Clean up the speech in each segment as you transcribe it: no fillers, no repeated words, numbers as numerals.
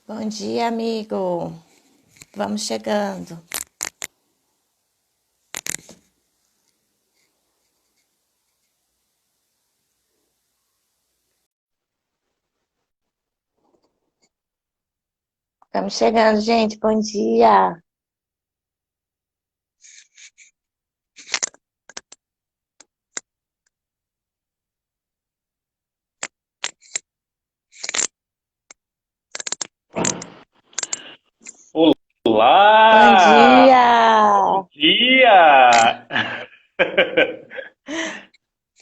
Bom dia, amigo. Vamos chegando. Estamos chegando, gente. Bom dia. Bom Olá! dia! Bom dia!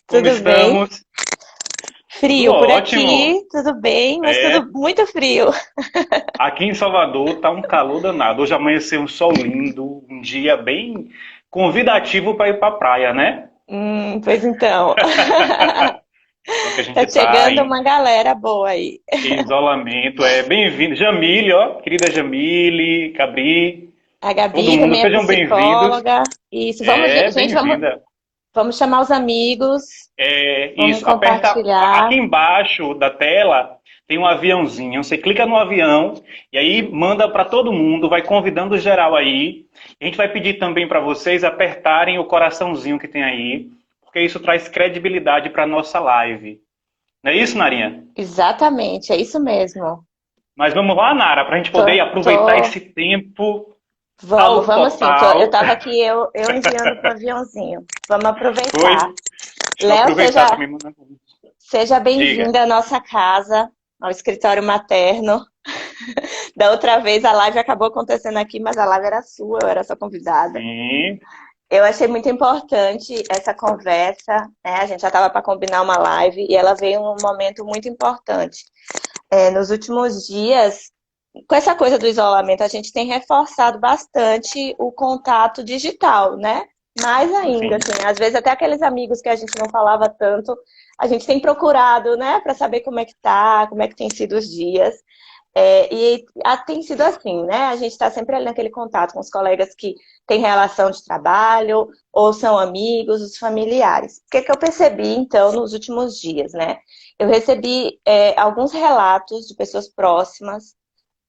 Como Tudo bem? estamos? Tudo Frio por ótimo. aqui, tudo bem, mas É, tudo muito frio. aqui em Salvador tá um calor danado. Hoje amanheceu um sol lindo, um dia bem convidativo para ir para a praia, né? Pois então. Só que a Tá gente tá chegando em uma galera boa aí. isolamento. É bem-vindo, Jamile, ó, querida Jamile, Cabri, A todo Gabi mundo, também é sejam bem-vindos. psicóloga. Isso, vamos, É, gente, vamos, bem-vinda. vamos chamar os amigos, É vamos isso. Aperta compartilhar. aqui embaixo da tela, tem um aviãozinho. Você clica no avião e aí manda para todo mundo, vai convidando geral aí. A gente vai pedir também para vocês apertarem o coraçãozinho que tem aí, porque isso traz credibilidade para nossa live. Não é isso, Narinha? Exatamente, é isso mesmo. Mas vamos lá, Nara, para a gente Tô, poder aproveitar tô esse tempo Vamos, ao vamos sim. Eu total. estava aqui, eu enviando pro aviãozinho. Vamos aproveitar. Foi. Deixa eu Léo, aproveitar seja, para me mandar. seja Diga. bem-vindo à nossa casa, ao escritório materno. Da outra vez a live acabou acontecendo aqui, mas a live era sua, eu era sua convidada. Sim. Eu achei muito importante essa conversa, né? A gente já estava para combinar uma live e ela veio em um momento muito importante. Nos últimos dias, com essa coisa do isolamento, a gente tem reforçado bastante o contato digital, né? Mais ainda, Sim. assim, às vezes até aqueles amigos que a gente não falava tanto, a gente tem procurado, né, para saber como é que tá, como é que tem sido os dias. Tem sido assim, né? A gente está sempre ali naquele contato com os colegas que têm relação de trabalho ou são amigos, os familiares. O que eu percebi, então, nos últimos dias, né? Eu recebi alguns relatos de pessoas próximas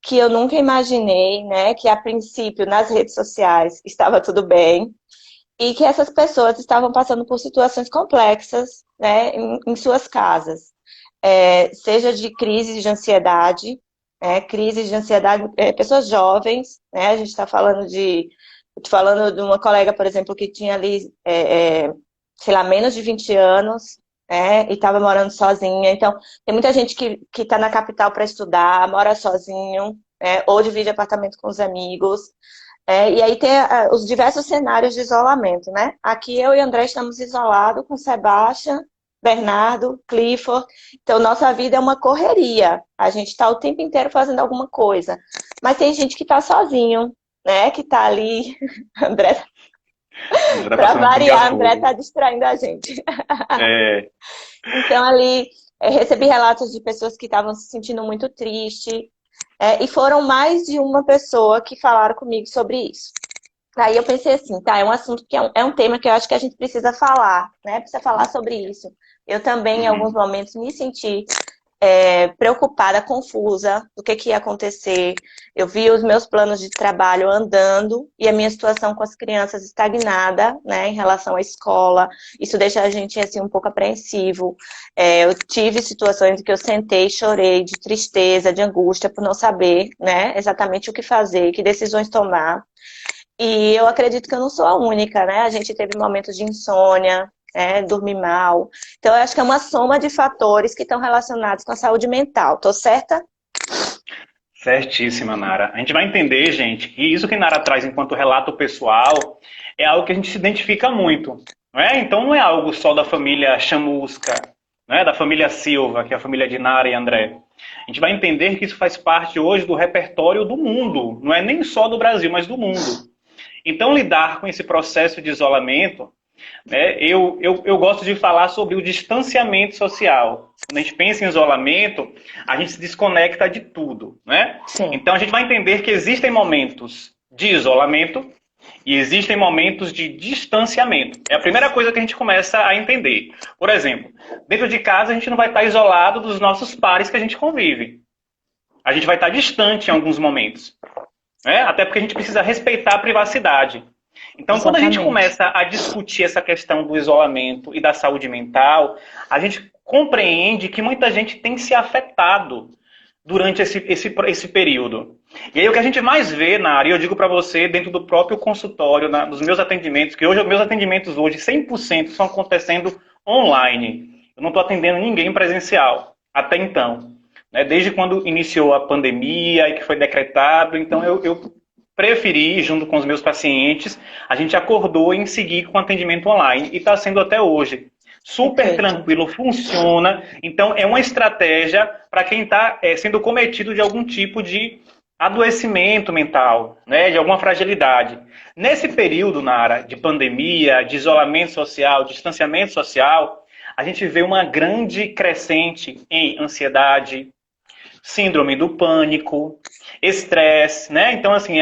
que eu nunca imaginei, né? Que a princípio nas redes sociais estava tudo bem e que essas pessoas estavam passando por situações complexas, né? Em suas casas, seja de crises de ansiedade, crises de ansiedade, pessoas jovens, né? A gente está falando de uma colega, por exemplo, que tinha ali, sei lá, menos de 20 anos, e estava morando sozinha. Então, tem muita gente que está na capital para estudar, mora sozinho, ou divide apartamento com os amigos. E aí tem os diversos cenários de isolamento, né? Aqui eu e André estamos isolados com Sebastian, Bernardo, Clifford. Então, nossa vida é uma correria. A gente está o tempo inteiro fazendo alguma coisa. Mas tem gente que está sozinho, né? Que está ali. André, André tá para passando variar, André está pinga-fogo. distraindo a gente. É, Então, ali, recebi relatos de pessoas que estavam se sentindo muito tristes. E foram mais de uma pessoa que falaram comigo sobre isso. Aí eu pensei assim, tá, é um assunto que é um tema que eu acho que a gente precisa falar, né? Precisa falar sobre isso. Eu também, em alguns uhum. momentos, me senti preocupada, confusa do que ia acontecer. Eu vi os meus planos de trabalho andando e a minha situação com as crianças estagnada, né, em relação à escola. Isso deixa a gente assim um pouco apreensivo. Eu tive situações em que eu sentei, chorei de tristeza, de angústia por não saber, né, exatamente o que fazer, que decisões tomar. E eu acredito que eu não sou a única, né? A gente teve momentos de insônia, dormir mal. Então, eu acho que é uma soma de fatores que estão relacionados com a saúde mental. Tô certa? Certíssima, Nara. A gente vai entender, gente, que isso que Nara traz enquanto relato pessoal é algo que a gente se identifica muito, não é? Então não é algo só da família Chamusca, não é? Da família Silva, que é a família de Nara e André. A gente vai entender que isso faz parte hoje do repertório do mundo, não é nem só do Brasil, mas do mundo. Então lidar com esse processo de isolamento, né? Eu gosto de falar sobre o distanciamento social. Quando a gente pensa em isolamento, a gente se desconecta de tudo, né? Sim. Então a gente vai entender que existem momentos de isolamento e existem momentos de distanciamento. É a primeira coisa que a gente começa a entender. Por exemplo, dentro de casa a gente não vai estar isolado dos nossos pares que a gente convive. A gente vai estar distante em alguns momentos, né? Até porque a gente precisa respeitar a privacidade. Então, quando a gente começa a discutir essa questão do isolamento e da saúde mental, a gente compreende que muita gente tem se afetado durante esse período. E aí o que a gente mais vê, Nara, e eu digo para você, dentro do próprio consultório, nos meus atendimentos, que hoje, meus atendimentos hoje, 100% estão acontecendo online. Eu não estou atendendo ninguém presencial, até então. Né? Desde quando iniciou a pandemia e que foi decretado, então eu preferi, junto com os meus pacientes, a gente acordou em seguir com o atendimento online, e está sendo até hoje. Super tranquilo, funciona. Então, é uma estratégia para quem está sendo cometido de algum tipo de adoecimento mental, né, de alguma fragilidade. Nesse período, Nara, de pandemia, de isolamento social, de distanciamento social, a gente vê uma grande crescente em ansiedade, síndrome do pânico, estresse, né? Então, assim,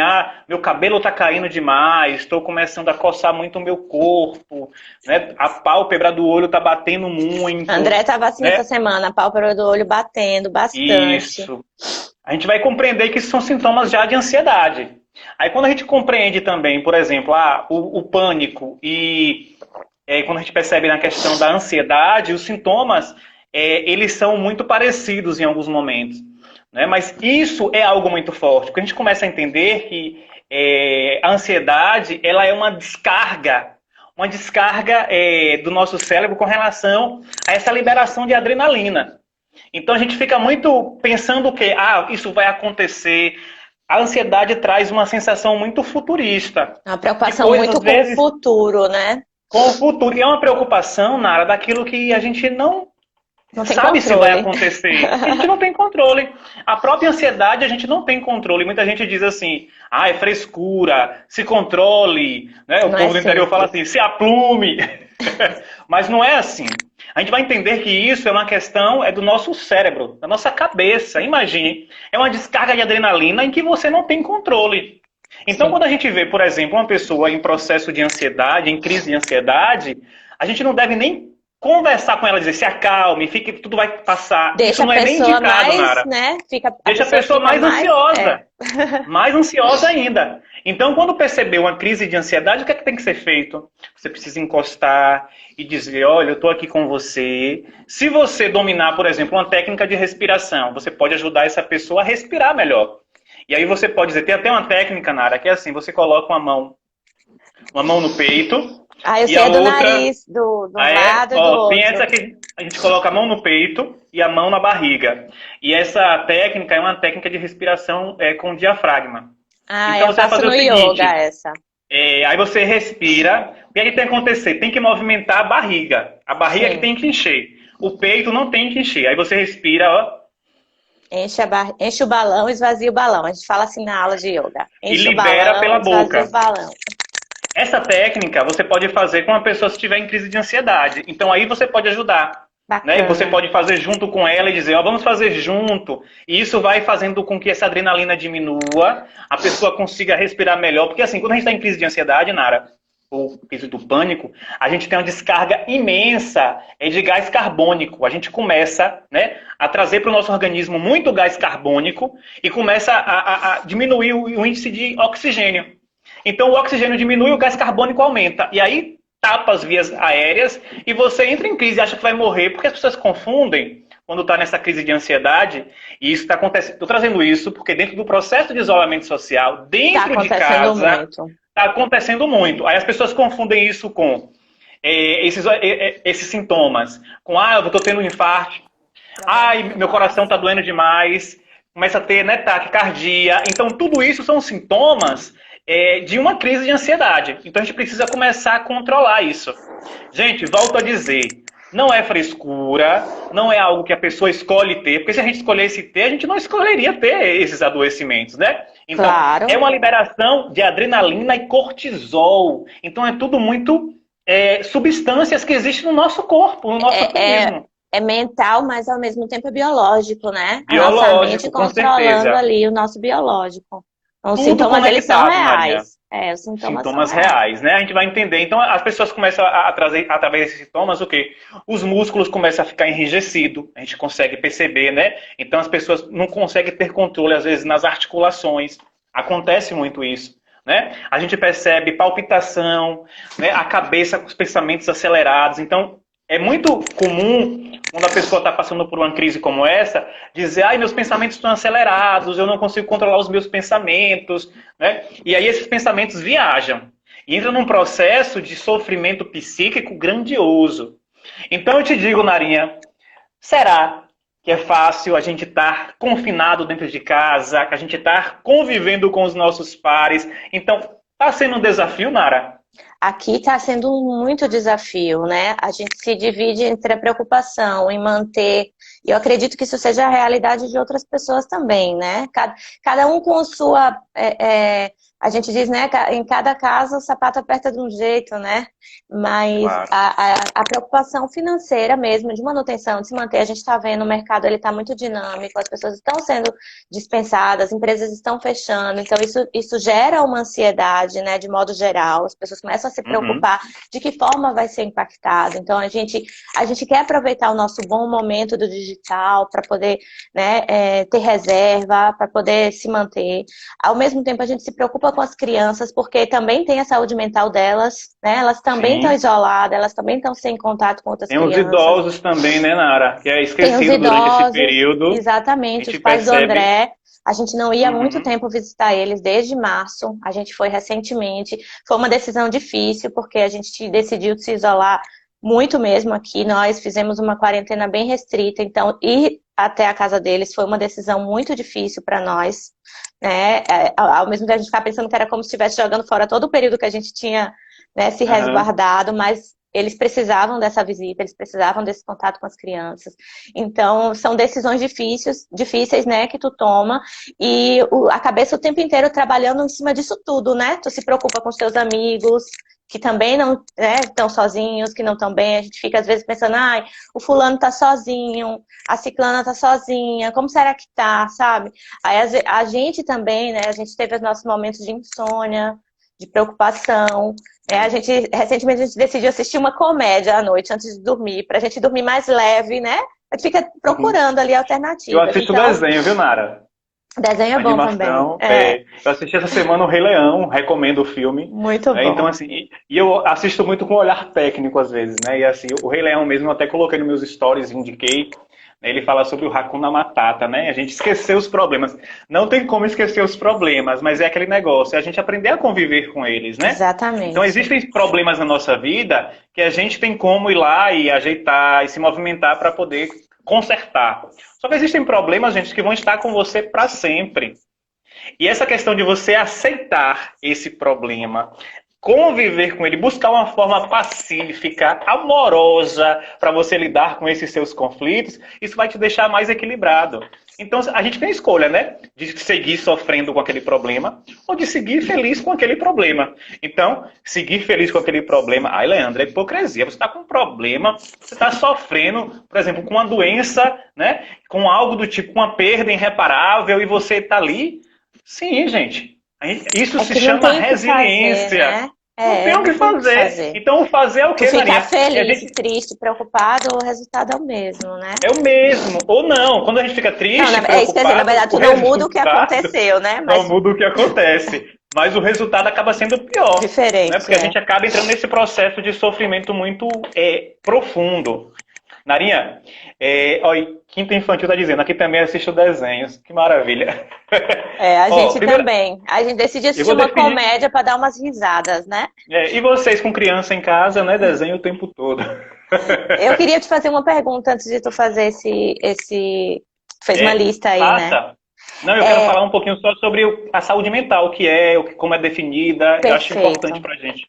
meu cabelo tá caindo demais, estou começando a coçar muito o meu corpo, né? A pálpebra do olho tá batendo muito. André tava assim, né? Essa semana, a pálpebra do olho batendo bastante. Isso. A gente vai compreender que isso são sintomas já de ansiedade. Aí, quando a gente compreende também, por exemplo, o pânico e quando a gente percebe na questão da ansiedade, os sintomas, eles são muito parecidos em alguns momentos. Né? Mas isso é algo muito forte, porque a gente começa a entender que a ansiedade ela é uma descarga do nosso cérebro com relação a essa liberação de adrenalina. Então a gente fica muito pensando que isso vai acontecer. A ansiedade traz uma sensação muito futurista. Uma preocupação muito com o futuro, né? Com o futuro. E é uma preocupação, Nara, daquilo que a gente não sabe controle. Se vai acontecer. A gente não tem controle. A própria ansiedade a gente não tem controle. Muita gente diz assim, é frescura, se controle. Né? O povo do interior fala assim, se aplume. Mas não é assim. A gente vai entender que isso é uma questão do nosso cérebro, da nossa cabeça. Imagine, é uma descarga de adrenalina em que você não tem controle. Então, quando a gente vê, por exemplo, uma pessoa em processo de ansiedade, em crise de ansiedade, a gente não deve nem conversar com ela, dizer, se acalme, fique, tudo vai passar. Deixa isso não é nem indicado, mais, Nara. Né? Deixa a pessoa mais ansiosa. Mais ansiosa ainda. Então, quando perceber uma crise de ansiedade, o que é que tem que ser feito? Você precisa encostar e dizer, olha, eu estou aqui com você. Se você dominar, por exemplo, uma técnica de respiração, você pode ajudar essa pessoa a respirar melhor. E aí você pode dizer, tem até uma técnica, Nara, que é assim, você coloca uma mão no peito. Eu sei, do nariz, do lado e do outro. Tem essa que a gente coloca a mão no peito e a mão na barriga. E essa técnica é uma técnica de respiração com diafragma. Então você vai fazer o seguinte, yoga essa. Aí você respira. O que é que tem que acontecer? Tem que movimentar a barriga. A barriga é que tem que encher. O peito não tem que encher. Aí você respira, enche o balão, esvazia o balão. A gente fala assim na aula de yoga. Enche e libera o balão, pela boca. O balão. Essa técnica você pode fazer com uma pessoa se estiver em crise de ansiedade. Então aí você pode ajudar. Né? E você pode fazer junto com ela e dizer, vamos fazer junto. E isso vai fazendo com que essa adrenalina diminua, a pessoa consiga respirar melhor. Porque assim, quando a gente está em crise de ansiedade, Nara, ou crise do pânico, a gente tem uma descarga imensa de gás carbônico. A gente começa, né, a trazer para o nosso organismo muito gás carbônico e começa a diminuir o índice de oxigênio. Então o oxigênio diminui, o gás carbônico aumenta. E aí tapa as vias aéreas e você entra em crise e acha que vai morrer, porque as pessoas confundem quando está nessa crise de ansiedade, e isso está acontecendo. Estou trazendo isso porque dentro do processo de isolamento social, dentro de casa, está acontecendo muito. Aí as pessoas confundem isso com esses sintomas, com eu estou tendo um infarto, meu coração está doendo demais, começa a ter taquicardia. Então tudo isso são sintomas de uma crise de ansiedade. Então a gente precisa começar a controlar isso. Gente, volto a dizer, não é frescura, não é algo que a pessoa escolhe ter, porque se a gente escolhesse ter, a gente não escolheria ter esses adoecimentos, né? Então, é uma liberação de adrenalina e cortisol. Então é tudo muito substâncias que existem no nosso corpo, no nosso organismo. É mental, mas ao mesmo tempo é biológico, né? Biológico, a nossa mente controlando ali o nosso biológico. Então, os sintomas, eles são reais. Os sintomas são Sintomas reais. reais, né? A gente vai entender. Então, as pessoas começam a trazer, através desses sintomas, o quê? Os músculos começam a ficar enrijecidos, a gente consegue perceber, né? Então, as pessoas não conseguem ter controle, às vezes, nas articulações. Acontece muito isso, né? A gente percebe palpitação, né? A cabeça com os pensamentos acelerados. Então, é muito comum, quando a pessoa está passando por uma crise como essa, dizer, ai, meus pensamentos estão acelerados, eu não consigo controlar os meus pensamentos, né? E aí esses pensamentos viajam. E entra num processo de sofrimento psíquico grandioso. Então eu te digo, Narinha, será que é fácil a gente estar confinado dentro de casa, que a gente estar convivendo com os nossos pares? Então, está sendo um desafio, Nara? Aqui está sendo muito desafio, né? A gente se divide entre a preocupação em manter, e eu acredito que isso seja a realidade de outras pessoas também, né? Cada um com sua. A gente diz, né? Em cada casa o sapato aperta de um jeito, né? Mas Claro. a preocupação financeira mesmo, de manutenção, de se manter, a gente está vendo o mercado ele está muito dinâmico, as pessoas estão sendo dispensadas, empresas estão fechando, então isso gera uma ansiedade, né? De modo geral, as pessoas começam a se preocupar de que forma vai ser impactado. Então a gente quer aproveitar o nosso bom momento do digital para poder, né, ter reserva, para poder se manter. Ao mesmo tempo a gente se preocupa com as crianças, porque também tem a saúde mental delas, né? Elas também estão isoladas, elas também estão sem contato com outras crianças. Tem os idosos também, né, Nara? Que é esquecido durante esse período. Exatamente, os pais do André. A gente não ia há muito tempo visitar eles, desde março. A gente foi recentemente. Foi uma decisão difícil, porque a gente decidiu se isolar muito mesmo aqui. Nós fizemos uma quarentena bem restrita, então ir até a casa deles foi uma decisão muito difícil para nós, né? Ao mesmo tempo a gente ficava pensando que era como se estivesse jogando fora todo o período que a gente tinha, né, se resguardado, mas eles precisavam dessa visita, eles precisavam desse contato com as crianças. Então, são decisões difíceis, né, que tu toma, e a cabeça o tempo inteiro trabalhando em cima disso tudo, né? Tu se preocupa com os teus amigos, que também não, né, estão sozinhos, que não estão bem. A gente fica, às vezes, pensando, ai, o fulano tá sozinho, a ciclana tá sozinha, como será que tá, sabe? Aí a gente também, né, a gente teve os nossos momentos de insônia, de preocupação. Recentemente a gente decidiu assistir uma comédia à noite antes de dormir, pra gente dormir mais leve, né? A gente fica procurando ali alternativas. Eu assisto desenho, viu, Nara? Desenho é bom animação, também. Eu assisti essa semana o Rei Leão, recomendo o filme. Muito bom. Então, assim, e eu assisto muito com olhar técnico às vezes, né? E assim, o Rei Leão mesmo, eu até coloquei nos meus stories, indiquei. Ele fala sobre o Hakuna Matata, né? A gente esquecer os problemas. Não tem como esquecer os problemas, mas é aquele negócio, é a gente aprender a conviver com eles, né? Exatamente. Então existem problemas na nossa vida que a gente tem como ir lá e ajeitar e se movimentar para poder consertar. Só que existem problemas, gente, que vão estar com você para sempre. E essa questão de você aceitar esse problema, conviver com ele, buscar uma forma pacífica, amorosa, para você lidar com esses seus conflitos, isso vai te deixar mais equilibrado. Então, a gente tem a escolha, né? De seguir sofrendo com aquele problema ou de seguir feliz com aquele problema. Então, seguir feliz com aquele problema... Ai, Leandro, é hipocrisia. Você está com um problema, você está sofrendo, por exemplo, com uma doença, né? Com algo do tipo, uma perda irreparável, e você está ali. Sim, gente. Isso se chama resiliência. Fazer, né? Não tem o que fazer. Então, fazer é o quê, Ficar feliz, triste, preocupado, o resultado é o mesmo, né? É o mesmo. Ou não. Quando a gente fica triste, preocupado... É isso que quer dizer, na verdade, tu não muda o que aconteceu, né? Mas... Não muda o que acontece. Mas o resultado acaba sendo pior. Diferente. Né? Porque a gente acaba entrando nesse processo de sofrimento muito profundo. Narinha, Quinta Infantil tá dizendo, aqui também assisto desenhos, que maravilha. A gente também. A gente decidiu assistir uma comédia para dar umas risadas, né? E vocês com criança em casa, né? Desenho o tempo todo. Eu queria te fazer uma pergunta antes de tu fazer fez uma lista aí, né? Não, eu quero falar um pouquinho só sobre a saúde mental, como é definida. Perfeito. Eu acho importante pra gente.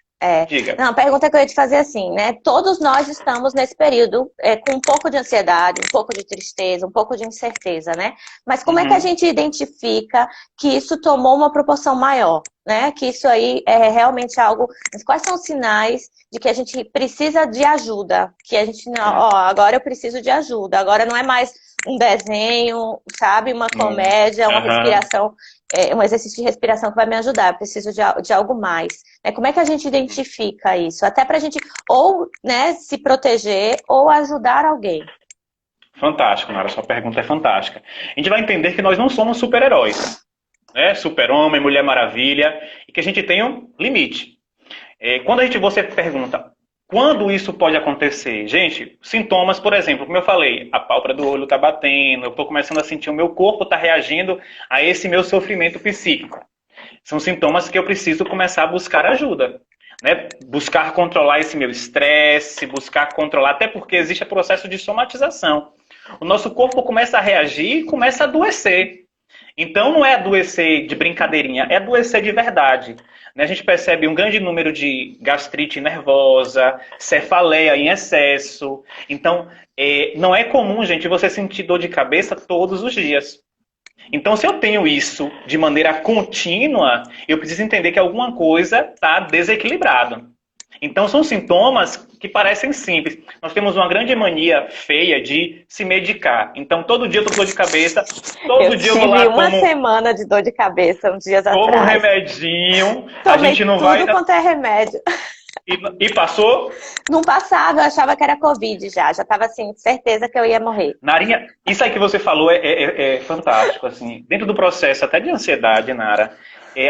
Diga. Não, a pergunta que eu ia te fazer assim, né? Todos nós estamos nesse período com um pouco de ansiedade, um pouco de tristeza, um pouco de incerteza, né? Mas como é que a gente identifica que isso tomou uma proporção maior, né? Que isso aí é realmente algo... Quais são os sinais de que a gente precisa de ajuda? Que a gente, agora eu preciso de ajuda, agora não é mais um desenho, sabe? Uma comédia, uma respiração, um exercício de respiração que vai me ajudar. Eu preciso de algo mais. Como é que a gente identifica isso? Até para a gente ou, né, se proteger ou ajudar alguém. Fantástico, Nara. Sua pergunta é fantástica. A gente vai entender que nós não somos super-heróis, né? Super-homem, Mulher Maravilha, e que a gente tem um limite. Quando você pergunta quando isso pode acontecer, gente, sintomas, por exemplo, como eu falei, a pálpebra do olho está batendo, eu estou começando a sentir o meu corpo está reagindo a esse meu sofrimento psíquico. São sintomas que eu preciso começar a buscar ajuda. Né? Buscar controlar esse meu estresse, buscar controlar, até porque existe o processo de somatização. O nosso corpo começa a reagir e começa a adoecer. Então não é adoecer de brincadeirinha, é adoecer de verdade. A gente percebe um grande número de gastrite nervosa, cefaleia em excesso. Então, não é comum, gente, você sentir dor de cabeça todos os dias. Então, se eu tenho isso de maneira contínua, eu preciso entender que alguma coisa está desequilibrada. Então, são sintomas que parecem simples. Nós temos uma grande mania feia de se medicar. Então, todo dia eu tô com dor de cabeça, todo dia eu vou lá tive uma semana de dor de cabeça, uns dias atrás. Como um remedinho, Tomei a gente não tudo vai... quanto é remédio. E passou? Não passava, eu achava que era Covid já estava assim, certeza que eu ia morrer. Narinha, isso aí que você falou é fantástico, assim. Dentro do processo até de ansiedade, Nara,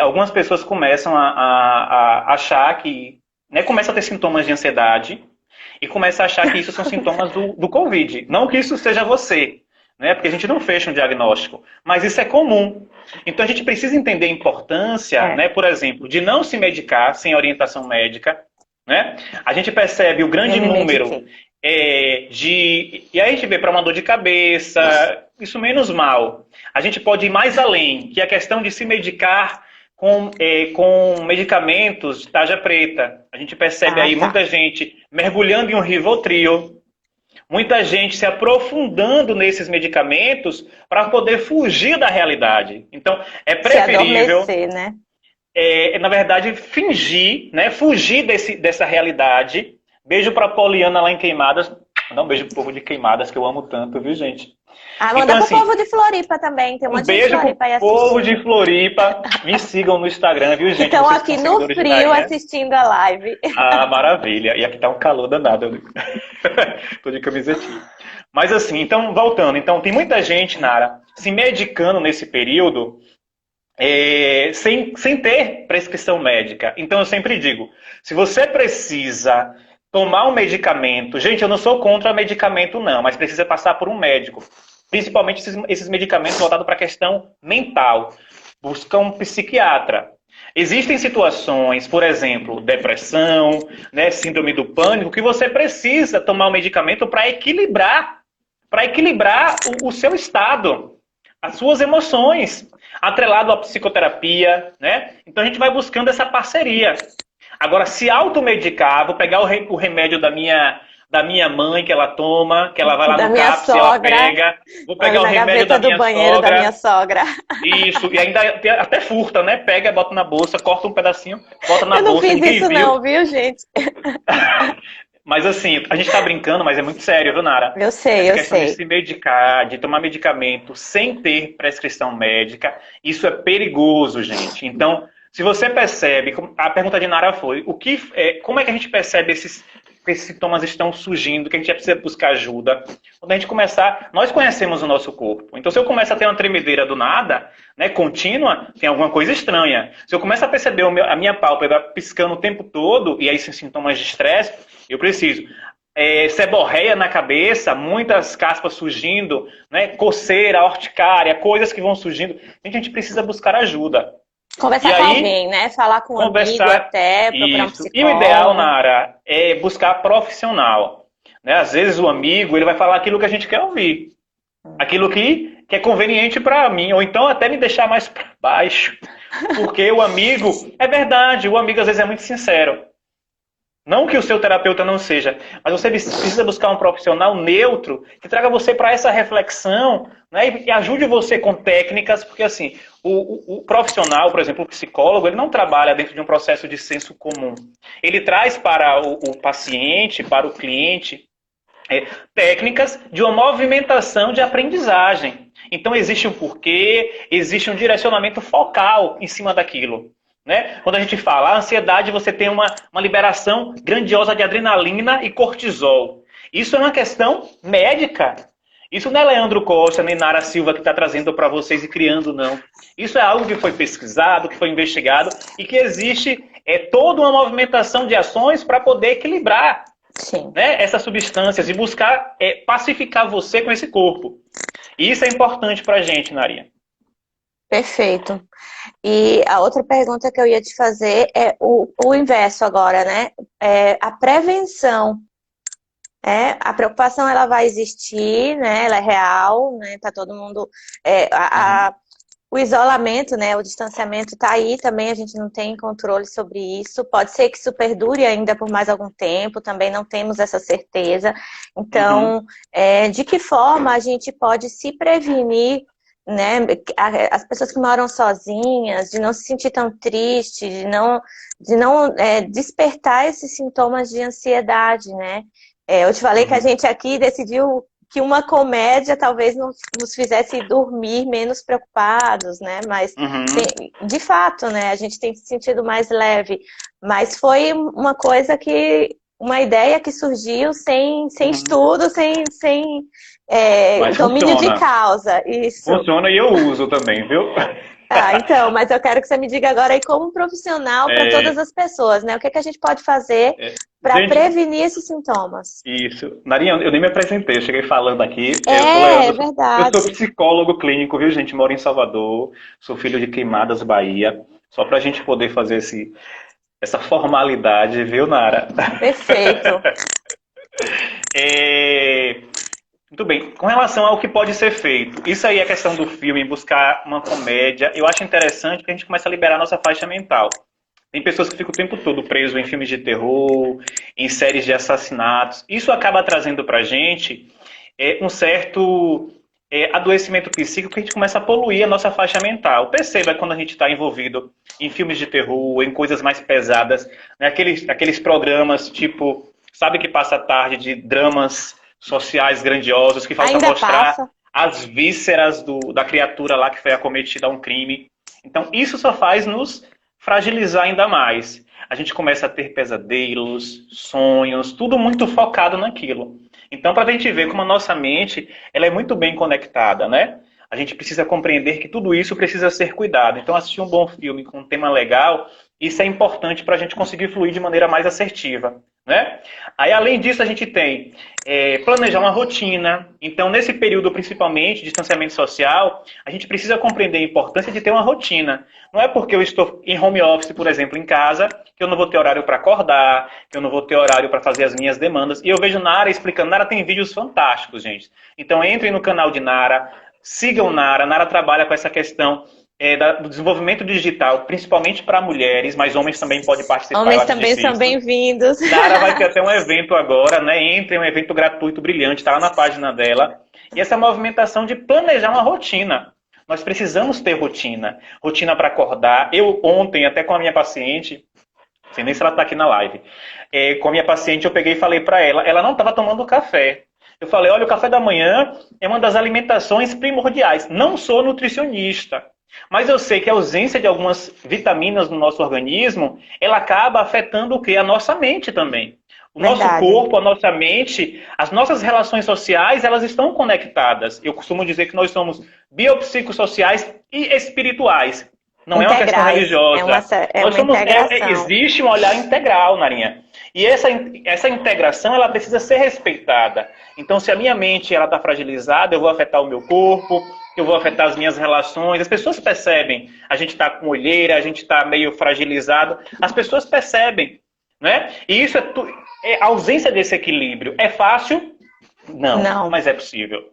algumas pessoas começam a achar que... Né, começa a ter sintomas de ansiedade e começa a achar que isso são sintomas do Covid. Não que isso seja você, né, porque a gente não fecha um diagnóstico, mas isso é comum. Então a gente precisa entender a importância, né, por exemplo, de não se medicar sem orientação médica. Né? A gente percebe o grande número E aí a gente vê para uma dor de cabeça, isso menos mal. A gente pode ir mais além, que é a questão de se medicar com medicamentos de tarja preta. A gente percebe aí muita gente mergulhando em um Rivotril, muita gente se aprofundando nesses medicamentos para poder fugir da realidade. Então, é preferível... Se adormecer, né? Na verdade, fingir, né? Fugir dessa realidade. Beijo para Poliana lá em Queimadas. Não, beijo pro povo de Queimadas, que eu amo tanto, viu, gente? Manda então, pro povo de Floripa também. Tem um monte de Floripa aí assistindo. Povo de Floripa. Me sigam no Instagram, viu, gente? Estão aqui no frio assistindo a live. Ah, maravilha. E aqui tá um calor danado. Tô de camisetinha. Mas assim, então, voltando. Então, tem muita gente, Nara, se medicando nesse período sem ter prescrição médica. Então, eu sempre digo, se você precisa tomar um medicamento... Gente, eu não sou contra medicamento, não, mas precisa passar por um médico. Principalmente esses medicamentos voltados para a questão mental. Busca um psiquiatra. Existem situações, por exemplo, depressão, né, síndrome do pânico, que você precisa tomar um medicamento para equilibrar o seu estado, as suas emoções, atrelado à psicoterapia, né? Então a gente vai buscando essa parceria. Agora, se automedicar, vou pegar o remédio da minha mãe que ela toma, que ela vai lá no CAPS e ela pega. Vou pegar o remédio da minha sogra. Da minha sogra. Isso, e ainda até furta, né? Pega, bota na bolsa, corta um pedacinho, bota na bolsa. Eu não fiz isso não, viu, gente? Mas assim, a gente tá brincando, mas é muito sério, viu, Nara? Eu sei, eu sei. A questão de se medicar, de tomar medicamento sem ter prescrição médica, isso é perigoso, gente. Então, se você percebe, a pergunta de Nara foi, como é que a gente percebe que esses sintomas estão surgindo, que a gente precisa buscar ajuda? Quando a gente começar, nós conhecemos o nosso corpo. Então, se eu começo a ter uma tremedeira do nada, né, contínua, tem alguma coisa estranha. Se eu começo a perceber a minha pálpebra piscando o tempo todo, e aí são sintomas de estresse, eu preciso. Seborreia na cabeça, muitas caspas surgindo, né, coceira, urticária, coisas que vão surgindo. A gente precisa buscar ajuda. Conversar com alguém, né? Falar com um amigo até, procurar um psicólogo. E o ideal, Nara, é buscar profissional. Né? Às vezes o amigo ele vai falar aquilo que a gente quer ouvir. Aquilo que é conveniente para mim. Ou então até me deixar mais para baixo. Porque o amigo, é verdade, o amigo às vezes é muito sincero. Não que o seu terapeuta não seja, mas você precisa buscar um profissional neutro que traga você para essa reflexão, né, e ajude você com técnicas, porque assim, o profissional, por exemplo, o psicólogo, ele não trabalha dentro de um processo de senso comum. Ele traz para o paciente, para o cliente, técnicas de uma movimentação de aprendizagem. Então existe um porquê, existe um direcionamento focal em cima daquilo. Né? Quando a gente fala a ansiedade, você tem uma liberação grandiosa de adrenalina e cortisol. Isso é uma questão médica. Isso não é Leandro Costa nem Nara Silva que está trazendo para vocês e criando, não. Isso é algo que foi pesquisado, que foi investigado e que existe toda uma movimentação de ações para poder equilibrar, né, essas substâncias e buscar pacificar você com esse corpo. E isso é importante para a gente, Narinha. Perfeito. E a outra pergunta que eu ia te fazer é o inverso agora, né? A prevenção. A preocupação ela vai existir, né? Ela é real, né? Tá todo mundo. O isolamento, né? O distanciamento tá aí também, a gente não tem controle sobre isso. Pode ser que isso perdure ainda por mais algum tempo, também não temos essa certeza. Então, de que forma a gente pode se prevenir, né? As pessoas que moram sozinhas, de não se sentir tão triste, de não despertar esses sintomas de ansiedade, né? Eu te falei que a gente aqui decidiu que uma comédia talvez nos fizesse dormir menos preocupados, né? Mas, de fato, né? A gente tem se sentido mais leve. Mas foi uma coisa uma ideia que surgiu sem estudo, sem domínio de causa. Isso. Funciona e eu uso também, viu? Então, mas eu quero que você me diga agora aí como profissional para todas as pessoas, né? O que a gente pode fazer para prevenir esses sintomas? Isso. Narinha, eu nem me apresentei, eu cheguei falando aqui. É verdade. Eu sou psicólogo clínico, viu, gente? Moro em Salvador, sou filho de Queimadas, Bahia. Só para a gente poder fazer essa formalidade, viu, Nara? Perfeito. Muito bem. Com relação ao que pode ser feito, isso aí é questão do filme, buscar uma comédia. Eu acho interessante porque a gente começa a liberar a nossa faixa mental. Tem pessoas que ficam o tempo todo preso em filmes de terror, em séries de assassinatos. Isso acaba trazendo pra gente um certo adoecimento psíquico que a gente começa a poluir a nossa faixa mental. Perceba quando a gente está envolvido em filmes de terror, em coisas mais pesadas, né? Aqueles programas tipo, sabe que passa a tarde de dramas sociais grandiosos que falta mostrar as vísceras da criatura lá que foi acometida a um crime. Então isso só faz nos fragilizar ainda mais. A gente começa a ter pesadelos, sonhos, tudo muito focado naquilo. Então, para a gente ver como a nossa mente ela é muito bem conectada, né? A gente precisa compreender que tudo isso precisa ser cuidado. Então, assistir um bom filme com um tema legal, isso é importante para a gente conseguir fluir de maneira mais assertiva, né? Aí, além disso, a gente tem planejar uma rotina. Então, nesse período, principalmente, de distanciamento social, a gente precisa compreender a importância de ter uma rotina. Não é porque eu estou em home office, por exemplo, em casa, que eu não vou ter horário para acordar, que eu não vou ter horário para fazer as minhas demandas. E eu vejo Nara explicando. Nara tem vídeos fantásticos, gente. Então, entrem no canal de Nara, sigam Nara. Nara trabalha com essa questão do desenvolvimento digital, principalmente para mulheres, mas homens também podem participar. Homens também são bem-vindos. Nara vai ter até um evento agora, né? Entre um evento gratuito, brilhante, está lá na página dela. E essa movimentação de planejar uma rotina. Nós precisamos ter rotina. Rotina para acordar. Eu ontem, até com a minha paciente, não sei nem se ela está aqui na live, com a minha paciente eu peguei e falei para ela não estava tomando café. Eu falei, olha, o café da manhã é uma das alimentações primordiais. Não sou nutricionista, mas eu sei que a ausência de algumas vitaminas no nosso organismo, ela acaba afetando o quê? A nossa mente também. O nosso corpo, a nossa mente, as nossas relações sociais, elas estão conectadas. Eu costumo dizer que nós somos biopsicossociais e espirituais. Não é uma questão religiosa. Existe um olhar integral, Narinha. E essa integração, ela precisa ser respeitada. Então, se a minha mente está fragilizada, eu vou afetar o meu corpo, eu vou afetar as minhas relações. As pessoas percebem. A gente está com olheira, a gente está meio fragilizado. As pessoas percebem, né? E isso é a ausência desse equilíbrio. É fácil? Não. Mas é possível.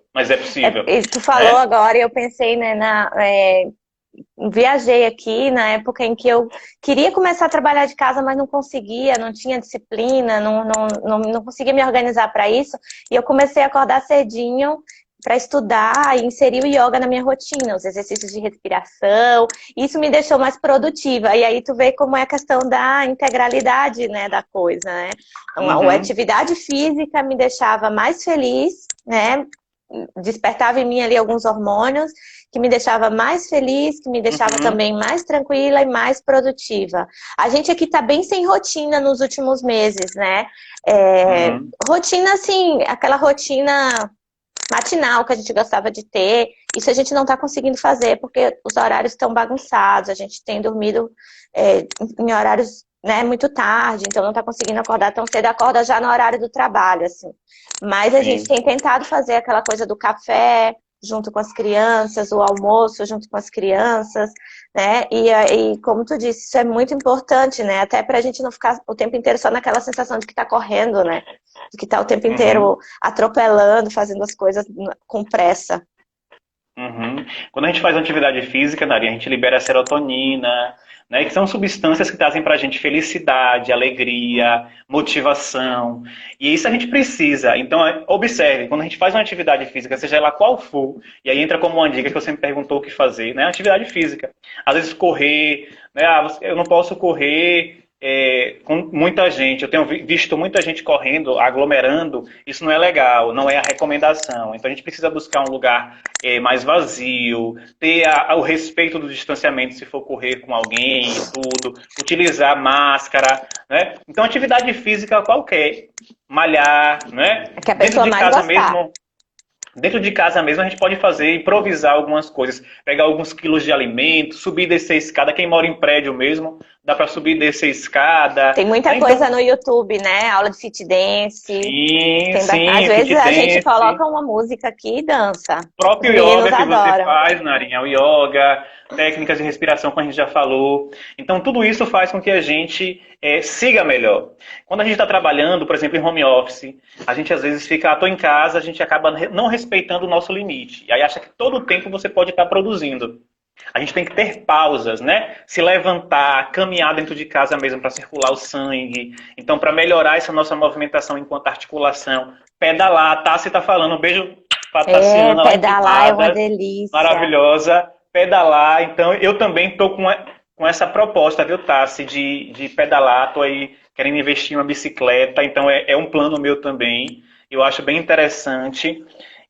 Tu falou agora e eu pensei, né, viajei aqui na época em que eu queria começar a trabalhar de casa, mas não conseguia, não tinha disciplina, não conseguia me organizar para isso. E eu comecei a acordar cedinho, para estudar e inserir o yoga na minha rotina, os exercícios de respiração. Isso me deixou mais produtiva. E aí tu vê como é a questão da integralidade, né, da coisa, né? Então, a atividade física me deixava mais feliz, né? Despertava em mim ali alguns hormônios que me deixava mais feliz, que me deixava também mais tranquila e mais produtiva. A gente aqui tá bem sem rotina nos últimos meses, né? Rotina, assim, aquela rotina matinal que a gente gostava de ter, isso a gente não tá conseguindo fazer porque os horários estão bagunçados, a gente tem dormido em horários, né, muito tarde, então não tá conseguindo acordar tão cedo, acorda já no horário do trabalho, assim. Mas a gente tem tentado fazer aquela coisa do café junto com as crianças, o almoço junto com as crianças, né? E como tu disse, isso é muito importante, né? Até pra gente não ficar o tempo inteiro só naquela sensação de que tá correndo, né? De que tá o tempo inteiro atropelando, fazendo as coisas com pressa. Quando a gente faz uma atividade física, Nari, a gente libera a serotonina, né, que são substâncias que trazem para a gente felicidade, alegria, motivação. E isso a gente precisa. Então, observe, quando a gente faz uma atividade física, seja ela qual for, e aí entra como uma dica que você me perguntou o que fazer, né? Atividade física. Às vezes correr, né? Eu não posso correr com muita gente. Eu tenho visto muita gente correndo, aglomerando. Isso não é legal, não é a recomendação. Então, a gente precisa buscar um lugar mais vazio, ter o respeito do distanciamento se for correr com alguém e tudo, utilizar máscara, né? Então, atividade física qualquer, malhar, né? Que a pessoa mais gostar. Dentro de casa mesmo a gente pode fazer, improvisar algumas coisas, pegar alguns quilos de alimento, subir e descer a escada. Quem mora em prédio mesmo, dá para subir e descer a escada. Tem muita coisa no YouTube, né? Aula de fit dance. Sim, Às vezes a gente coloca uma música aqui e dança. O próprio yoga que você faz, Narinha, o yoga, técnicas de respiração, como a gente já falou. Então, tudo isso faz com que a gente siga melhor. Quando a gente está trabalhando, por exemplo, em home office, a gente às vezes fica, tô em casa, a gente acaba não respeitando o nosso limite. E aí acha que todo o tempo você pode estar produzindo. A gente tem que ter pausas, né? Se levantar, caminhar dentro de casa mesmo para circular o sangue. Então, para melhorar essa nossa movimentação enquanto articulação, pedalar. Tassi está falando, um beijo para Tassiana. Pedalar é uma delícia. Maravilhosa. Pedalar. Então, eu também estou com essa proposta, viu, Tassi, de pedalar. Estou aí querendo investir em uma bicicleta. Então, é um plano meu também. Eu acho bem interessante.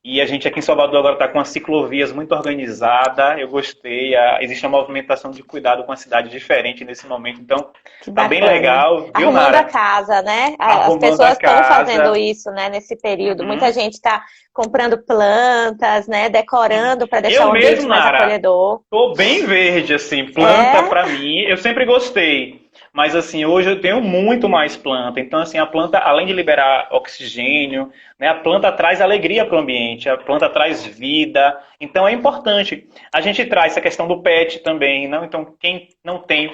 E a gente aqui em Salvador agora está com as ciclovias muito organizada. Eu gostei. Existe uma movimentação de cuidado com a cidade diferente nesse momento. Então, tá bem legal. Viu, arrumando Nara? A casa, né? As pessoas estão fazendo isso, né, nesse período. Muita gente está comprando plantas, né? Decorando para deixar o ambiente mais acolhedor. Tô bem verde, assim. Planta, para mim, eu sempre gostei. Mas, assim, hoje eu tenho muito mais planta. Então, assim, a planta, além de liberar oxigênio, né, a planta traz alegria para o ambiente, a planta traz vida. Então, é importante. A gente traz essa questão do pet também, não? Então, quem não tem,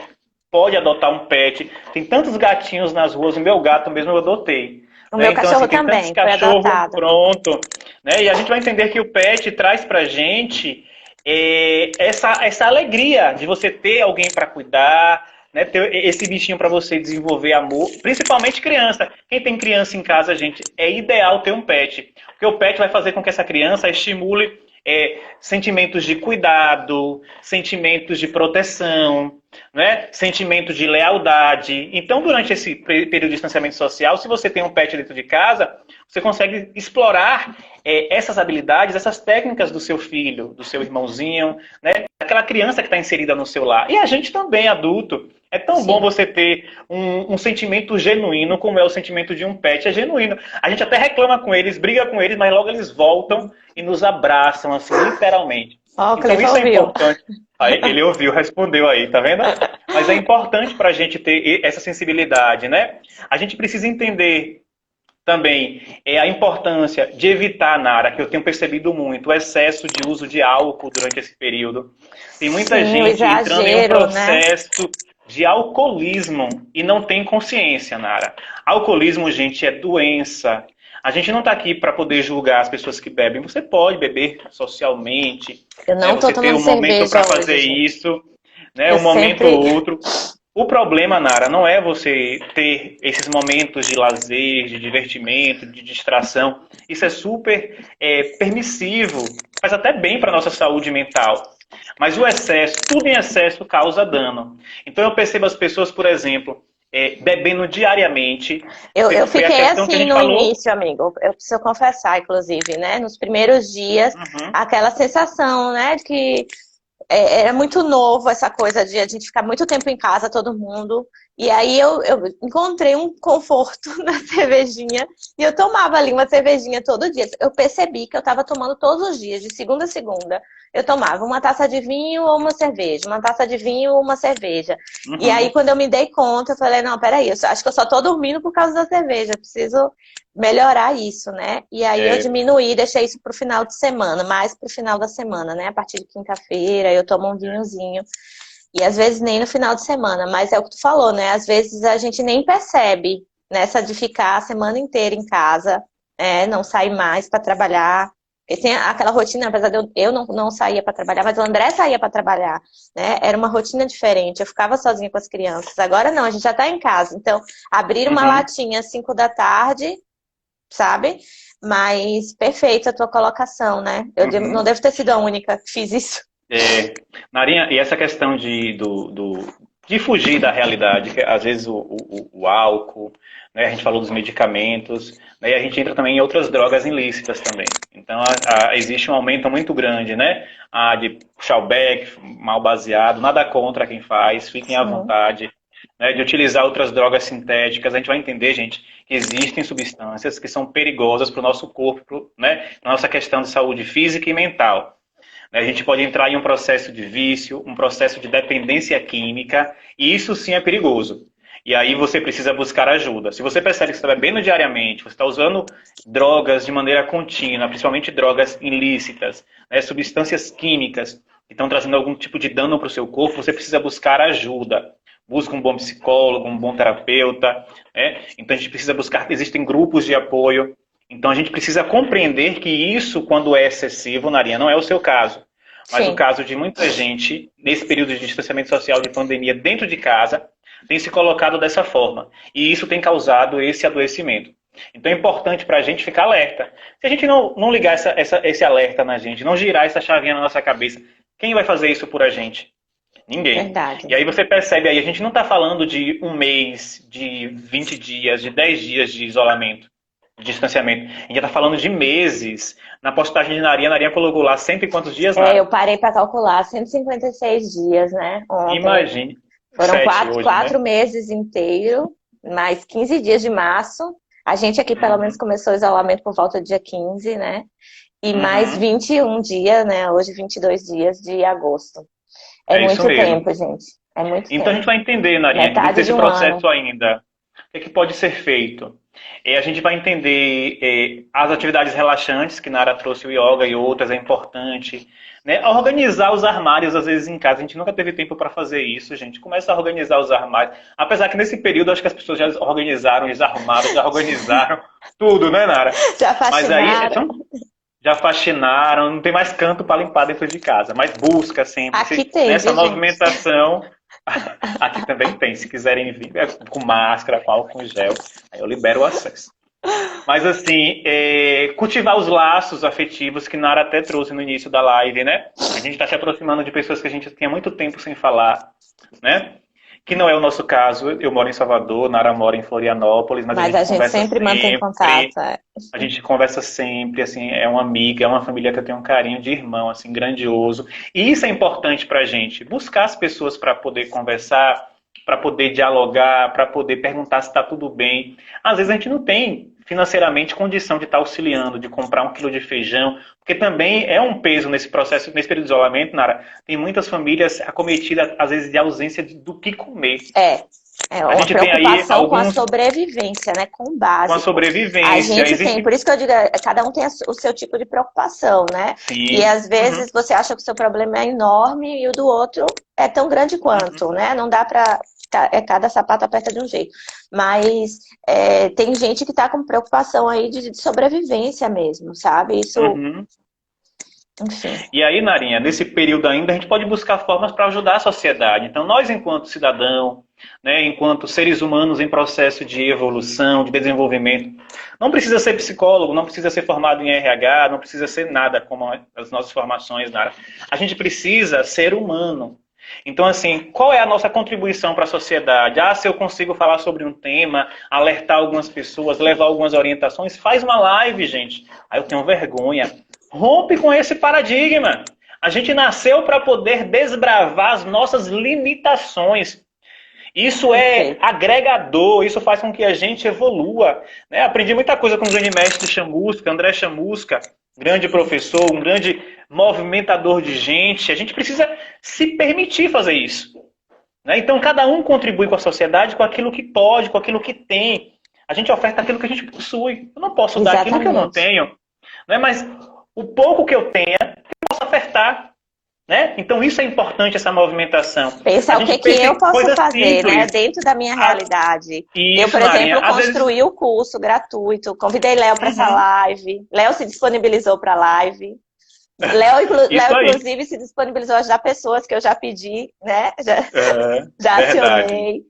pode adotar um pet. Tem tantos gatinhos nas ruas, o meu gato mesmo eu adotei. O meu cachorro assim, também, foi adotado. Pronto. Né? E a gente vai entender que o pet traz pra gente essa alegria de você ter alguém para cuidar, né, ter esse bichinho para você desenvolver amor, principalmente criança. Quem tem criança em casa, gente, é ideal ter um pet, porque o pet vai fazer com que essa criança estimule sentimentos de cuidado, sentimentos de proteção, né, sentimentos de lealdade. Então, durante esse período de distanciamento social, se você tem um pet dentro de casa, você consegue explorar essas habilidades, essas técnicas do seu filho, do seu irmãozinho, né, daquela criança que está inserida no seu lar. E a gente também, adulto. É tão bom você ter um sentimento genuíno, como é o sentimento de um pet. É genuíno. A gente até reclama com eles, briga com eles, mas logo eles voltam e nos abraçam, assim, literalmente. Então isso é importante. Aí, ele ouviu, respondeu aí, tá vendo? Mas é importante para a gente ter essa sensibilidade, né? A gente precisa entender também a importância de evitar, Nara, que eu tenho percebido muito, o excesso de uso de álcool durante esse período. Tem muita gente entrando em um processo de alcoolismo e não tem consciência, Nara. Alcoolismo, gente, é doença. A gente não está aqui para poder julgar as pessoas que bebem. Você pode beber socialmente. Eu não estou tomando cerveja. Você ter um momento para fazer isso, né? Um momento ou outro. O problema, Nara, não é você ter esses momentos de lazer, de divertimento, de distração. Isso é super permissivo, faz até bem para a nossa saúde mental. Mas o excesso, tudo em excesso causa dano. Então eu percebo as pessoas, por exemplo, bebendo diariamente. Eu Foi a fiquei questão que a assim gente no falou. início, amigo. Eu preciso confessar, inclusive, né? Nos primeiros dias, Uhum, aquela sensação, né, de que era muito novo essa coisa de a gente ficar muito tempo em casa, todo mundo. E aí eu encontrei um conforto na cervejinha e eu tomava ali uma cervejinha todo dia. Eu percebi que eu estava tomando todos os dias, de segunda a segunda. Eu tomava uma taça de vinho ou uma cerveja, uma taça de vinho ou uma cerveja. E aí, uhum. quando eu me dei conta, eu falei, não, peraí, acho que eu só tô dormindo por causa da cerveja. Eu preciso melhorar isso, né? E aí eu É, diminuí, deixei isso pro final de semana, mais pro final da semana, né? A partir de quinta-feira eu tomo um vinhozinho. E às vezes nem no final de semana, mas é o que tu falou, né? Às vezes a gente nem percebe nessa de ficar a semana inteira em casa, não sair mais para trabalhar. Porque tem aquela rotina, apesar de eu não saía para trabalhar, mas o André saía para trabalhar, né? Era uma rotina diferente. Eu ficava sozinha com as crianças. Agora não, a gente já está em casa. Então, abrir uma uhum. latinha às 5 da tarde, sabe? Mas perfeita a tua colocação, né? Não Uhum. devo ter sido a única que fiz isso. É, Narinha, e essa questão de fugir da realidade, que às vezes o álcool, né, a gente falou dos medicamentos, né, e a gente entra também em outras drogas ilícitas também. Então, existe um aumento muito grande, né, de puxar o beck, mal baseado, nada contra quem faz, fiquem à Sim, vontade, né, de utilizar outras drogas sintéticas. A gente vai entender, gente, que existem substâncias que são perigosas para o nosso corpo, né, na nossa questão de saúde física e mental. A gente pode entrar em um processo de vício, um processo de dependência química, e isso sim é perigoso. E aí você precisa buscar ajuda. Se você percebe que você está bebendo diariamente, você está usando drogas de maneira contínua, principalmente drogas ilícitas, né, substâncias químicas que estão trazendo algum tipo de dano para o seu corpo, você precisa buscar ajuda. Busca um bom psicólogo, um bom terapeuta. Né? Então a gente precisa buscar, existem grupos de apoio. Então a gente precisa compreender que isso, quando é excessivo, Narinha, não é o seu caso, mas o sim, caso de muita gente, nesse período de distanciamento social de pandemia dentro de casa, tem se colocado dessa forma. E isso tem causado esse adoecimento. Então é importante para a gente ficar alerta. Se a gente não ligar esse alerta na gente, não girar essa chavinha na nossa cabeça, quem vai fazer isso por a gente? Ninguém. verdade. E aí você percebe aí, a gente não está falando de um mês, de 20 dias, de 10 dias de isolamento, de distanciamento. A gente já está falando de meses. Na postagem de Narinha colocou lá cento e quantos dias, Eu Nara? parei para calcular 156 dias, né? Ontem Imagine. foram 7 quatro, hoje, né? 4 meses inteiro, mais 15 dias de março. A gente aqui pelo menos Uhum. começou o isolamento por volta do dia 15, né? E mais Uhum. 21 dias, né? Hoje 22 dias de agosto. É É isso muito mesmo. tempo, gente. É muito Então a tempo. gente vai entender, Narinha, que dentro Metade de desse um ano. processo ainda, o que pode ser feito? A gente vai entender as atividades relaxantes, que Nara trouxe o yoga e outras, é importante. Né? Organizar os armários, às vezes, em casa. A gente nunca teve tempo para fazer isso, gente. Começa a organizar os armários. Apesar que nesse período, acho que as pessoas já organizaram, desarrumaram, já organizaram tudo, né, Nara? Já Mas aí, fascinaram. já faxinaram, não tem mais canto para limpar dentro de casa. Mas busca sempre, Aqui tem, nessa viu, gente? movimentação. Aqui também tem, se quiserem vir, com máscara, com álcool em gel, aí eu libero o acesso. Mas assim, cultivar os laços afetivos que Nara até trouxe no início da live, né? A gente está se aproximando de pessoas que a gente tinha muito tempo sem falar, né? Que não é o nosso caso. Eu moro em Salvador, Nara mora em Florianópolis, mas a Mas gente a gente conversa sempre mantém sempre. contato. É. A gente conversa sempre, assim, é uma amiga, é uma família que eu tenho um carinho de irmão, assim, grandioso. E isso é importante pra gente, buscar as pessoas para poder conversar, para poder dialogar, para poder perguntar se está tudo bem. Às vezes a gente não tem financeiramente condição de estar auxiliando, de comprar 1 quilo de feijão, porque também é um peso nesse processo, nesse período de isolamento, Nara. Tem muitas famílias acometidas, às vezes, de ausência do que comer. É, é A uma gente tem aí preocupação com a alguns sobrevivência, né? Com o com a básico. A sobrevivência. gente tem, Existe. por isso que eu digo, cada um tem o seu tipo de preocupação, né? E Sim. às Uhum, vezes você acha que o seu problema é enorme e o do outro é tão grande uhum, quanto, né? Não dá pra. Cada sapato aperta de um jeito. Mas tem gente que tá com preocupação aí de sobrevivência mesmo, sabe? Isso, uhum. enfim. E aí, Narinha, nesse período ainda, a gente pode buscar formas para ajudar a sociedade. Então, nós, enquanto cidadão, né, enquanto seres humanos em processo de evolução, de desenvolvimento. Não precisa ser psicólogo, não precisa ser formado em RH, não precisa ser nada como as nossas formações na área. A gente precisa ser humano. Então, assim, qual é a nossa contribuição para a sociedade? Ah, se eu consigo falar sobre um tema, alertar algumas pessoas, levar algumas orientações, faz uma live, gente. Aí eu tenho vergonha. Rompe com esse paradigma. A gente nasceu para poder desbravar as nossas limitações. Isso é agregador, isso faz com que a gente evolua. Né? Aprendi muita coisa com o grande mestre Chamusca, André Chamusca, grande professor, um grande movimentador de gente. A gente precisa se permitir fazer isso. Né? Então, cada um contribui com a sociedade com aquilo que pode, com aquilo que tem. A gente oferta aquilo que a gente possui. Eu não posso dar aquilo que eu não tenho. Né? Mas o pouco que eu tenho, eu posso ofertar. Né? Então isso é importante, essa movimentação. Pensar o que eu posso fazer, né? Dentro da minha realidade. Isso, eu, por exemplo, construí o curso gratuito, convidei Léo para essa live. Léo se disponibilizou para a live. Léo, inclusive, se disponibilizou a ajudar pessoas que eu já pedi, né? Já acionei.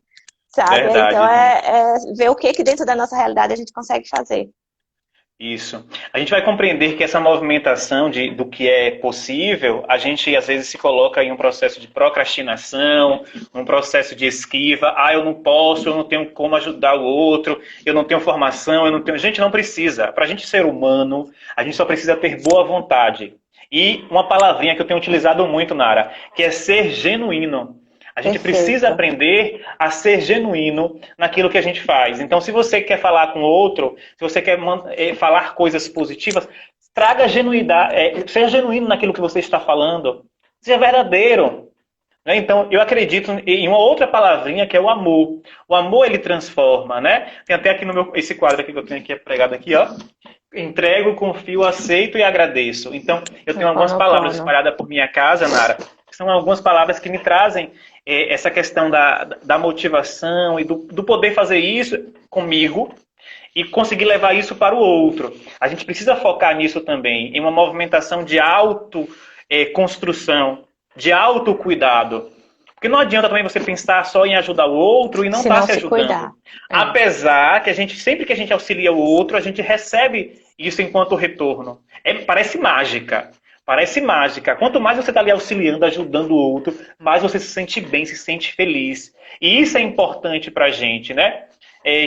Sabe? Verdade, então é ver o que dentro da nossa realidade a gente consegue fazer. Isso. A gente vai compreender que essa movimentação do que é possível, a gente às vezes se coloca em um processo de procrastinação, um processo de esquiva. Ah, eu não posso, eu não tenho como ajudar o outro, eu não tenho formação, eu não tenho... A gente não precisa. Para a gente ser humano, a gente só precisa ter boa vontade. E uma palavrinha que eu tenho utilizado muito, Nara, que é ser genuíno. A gente precisa aprender a ser genuíno naquilo que a gente faz. Então, se você quer falar com outro, se você quer falar coisas positivas, traga genuidade, seja genuíno naquilo que você está falando. Seja verdadeiro. Né? Então, eu acredito em uma outra palavrinha que é o amor. O amor, ele transforma, né? Tem até aqui no esse quadro aqui que eu tenho aqui pregado aqui, ó. Entrego, confio, aceito e agradeço. Então, eu tenho algumas palavras espalhadas por minha casa, Nara, que são algumas palavras que me trazem essa questão da motivação e do poder fazer isso comigo e conseguir levar isso para o outro. A gente precisa focar nisso também, em uma movimentação de autoconstrução, de autocuidado. Porque não adianta também você pensar só em ajudar o outro e não estar se ajudando. Apesar que sempre que a gente auxilia o outro, a gente recebe isso enquanto retorno. Parece mágica. Parece mágica. Quanto mais você está ali auxiliando, ajudando o outro, mais você se sente bem, se sente feliz. E isso é importante para a gente, né?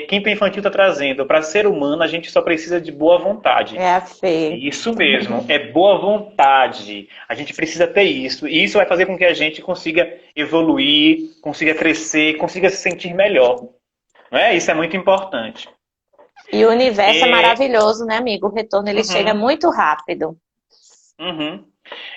Quinta Infantil está trazendo. Para ser humano, a gente só precisa de boa vontade. É a fé. Isso mesmo, é boa vontade. A gente precisa ter isso. E isso vai fazer com que a gente consiga evoluir, consiga crescer, consiga se sentir melhor. Não é? Isso é muito importante. E o universo é maravilhoso, né, amigo? O retorno ele chega muito rápido.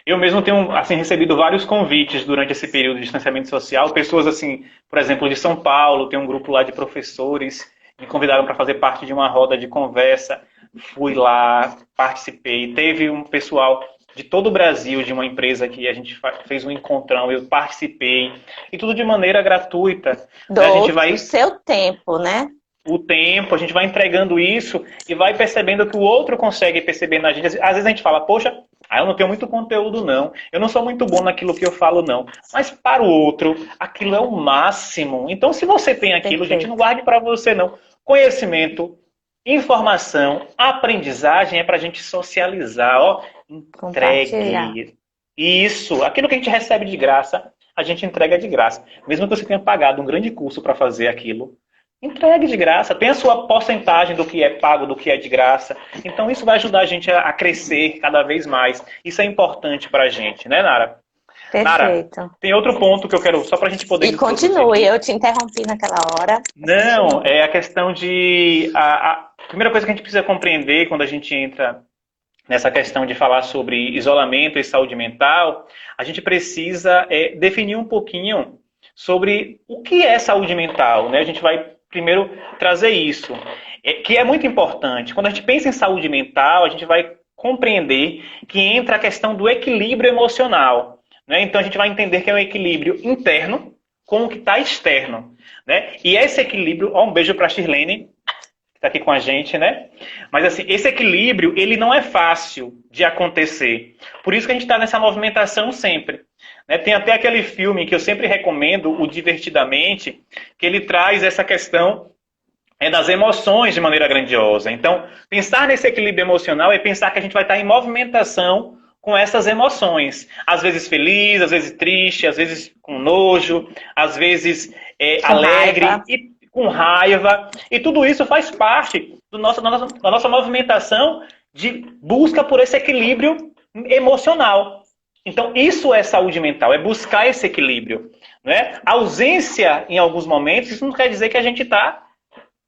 Eu mesmo tenho assim, recebido vários convites durante esse período de distanciamento social. Pessoas, assim, por exemplo, de São Paulo, tem um grupo lá de professores, me convidaram para fazer parte de uma roda de conversa. Fui lá, participei. Teve um pessoal de todo o Brasil, de uma empresa que a gente fez um encontrão, eu participei. E tudo de maneira gratuita. A gente vai... O seu tempo, né? O tempo, a gente vai entregando isso e vai percebendo que o outro consegue perceber na gente. Às vezes a gente fala, poxa, eu não tenho muito conteúdo não, eu não sou muito bom naquilo que eu falo não. Mas para o outro, aquilo é o máximo. Então se você tem aquilo, gente, não guarde para você não. Conhecimento, informação, aprendizagem é para a gente socializar, ó. Entregue. Isso, aquilo que a gente recebe de graça, a gente entrega de graça. Mesmo que você tenha pagado um grande curso para fazer aquilo, entregue de graça, tem a sua porcentagem do que é pago, do que é de graça. Então isso vai ajudar a gente a crescer cada vez mais. Isso é importante pra gente, né, Nara? Perfeito. Nara, tem outro ponto que eu quero, só pra gente poder... E continue, eu te interrompi naquela hora. Não, é a questão de... A primeira coisa que a gente precisa compreender quando a gente entra nessa questão de falar sobre isolamento e saúde mental, a gente precisa definir um pouquinho sobre o que é saúde mental, né? A gente vai primeiro trazer isso, que é muito importante. Quando a gente pensa em saúde mental, a gente vai compreender que entra a questão do equilíbrio emocional. Né? Então a gente vai entender que é um equilíbrio interno com o que está externo. Né? E esse equilíbrio, um beijo para a Shirlene, que está aqui com a gente, né? Mas assim, esse equilíbrio, ele não é fácil de acontecer. Por isso que a gente está nessa movimentação sempre. Né? Tem até aquele filme que eu sempre recomendo, o Divertidamente, que ele traz essa questão das emoções de maneira grandiosa. Então, pensar nesse equilíbrio emocional é pensar que a gente vai estar em movimentação com essas emoções. Às vezes feliz, às vezes triste, às vezes com nojo, às vezes alegre e com raiva. E tudo isso faz parte da nossa movimentação de busca por esse equilíbrio emocional. Então, isso é saúde mental, é buscar esse equilíbrio. Né? A ausência, em alguns momentos, isso não quer dizer que a gente está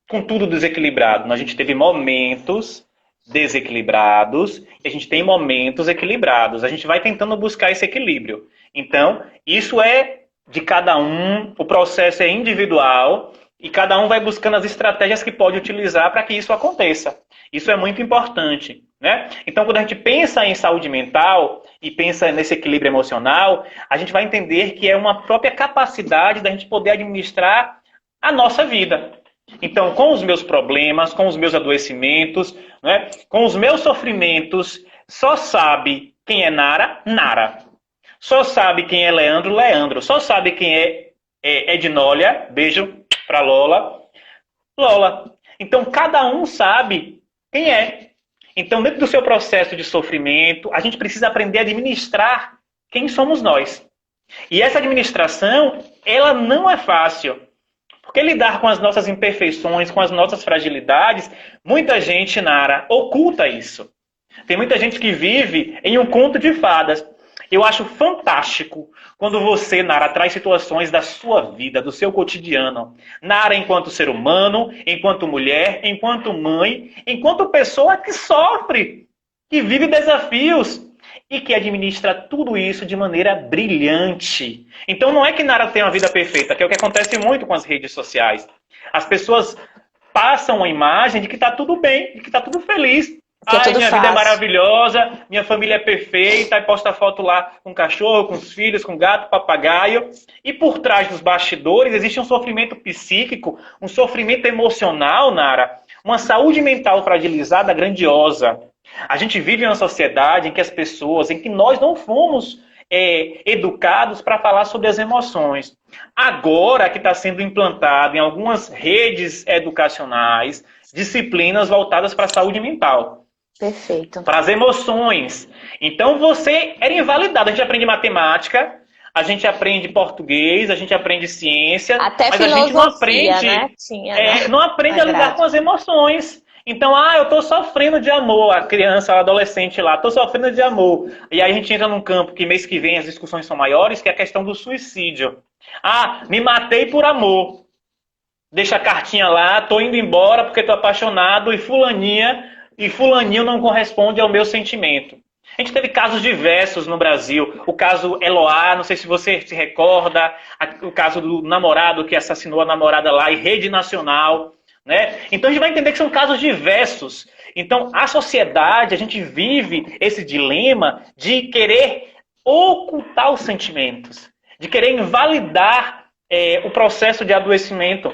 com tudo desequilibrado. A gente teve momentos desequilibrados e a gente tem momentos equilibrados. A gente vai tentando buscar esse equilíbrio. Então, isso é de cada um, o processo é individual e cada um vai buscando as estratégias que pode utilizar para que isso aconteça. Isso é muito importante. Né? Então, quando a gente pensa em saúde mental e pensa nesse equilíbrio emocional, a gente vai entender que é uma própria capacidade da gente poder administrar a nossa vida. Então, com os meus problemas, com os meus adoecimentos, né, com os meus sofrimentos, só sabe quem é Nara, Nara. Só sabe quem é Leandro, Leandro. Só sabe quem é Ednólia, beijo pra Lola, Lola. Então, cada um sabe quem é. Então, dentro do seu processo de sofrimento, a gente precisa aprender a administrar quem somos nós. E essa administração, ela não é fácil. Porque lidar com as nossas imperfeições, com as nossas fragilidades, muita gente, Nara, oculta isso. Tem muita gente que vive em um conto de fadas. Eu acho fantástico quando você, Nara, traz situações da sua vida, do seu cotidiano. Nara, enquanto ser humano, enquanto mulher, enquanto mãe, enquanto pessoa que sofre, que vive desafios e que administra tudo isso de maneira brilhante. Então não é que Nara tem uma vida perfeita, que é o que acontece muito com as redes sociais. As pessoas passam a imagem de que está tudo bem, de que está tudo feliz. Minha vida é maravilhosa, minha família é perfeita, aí posta foto lá com cachorro, com os filhos, com gato, papagaio. E por trás dos bastidores existe um sofrimento psíquico, um sofrimento emocional, Nara, uma saúde mental fragilizada grandiosa. A gente vive em uma sociedade em que as pessoas, em que nós não fomos educados para falar sobre as emoções. Agora que está sendo implantado em algumas redes educacionais disciplinas voltadas para a saúde mental. Perfeito. Para as emoções. Então você era invalidado. A gente aprende matemática, a gente aprende português, a gente aprende ciência, até mas a gente não aprende, né? Não aprende a lidar com as emoções. Então, eu estou sofrendo de amor, a criança, a adolescente lá, estou sofrendo de amor. E aí a gente entra num campo que mês que vem as discussões são maiores, que é a questão do suicídio. Me matei por amor. Deixa a cartinha lá, estou indo embora porque estou apaixonado e fulaninho não corresponde ao meu sentimento. A gente teve casos diversos no Brasil. O caso Eloá, não sei se você se recorda, o caso do namorado que assassinou a namorada lá em rede nacional. Né? Então a gente vai entender que são casos diversos. Então a sociedade, a gente vive esse dilema de querer ocultar os sentimentos, de querer invalidar o processo de adoecimento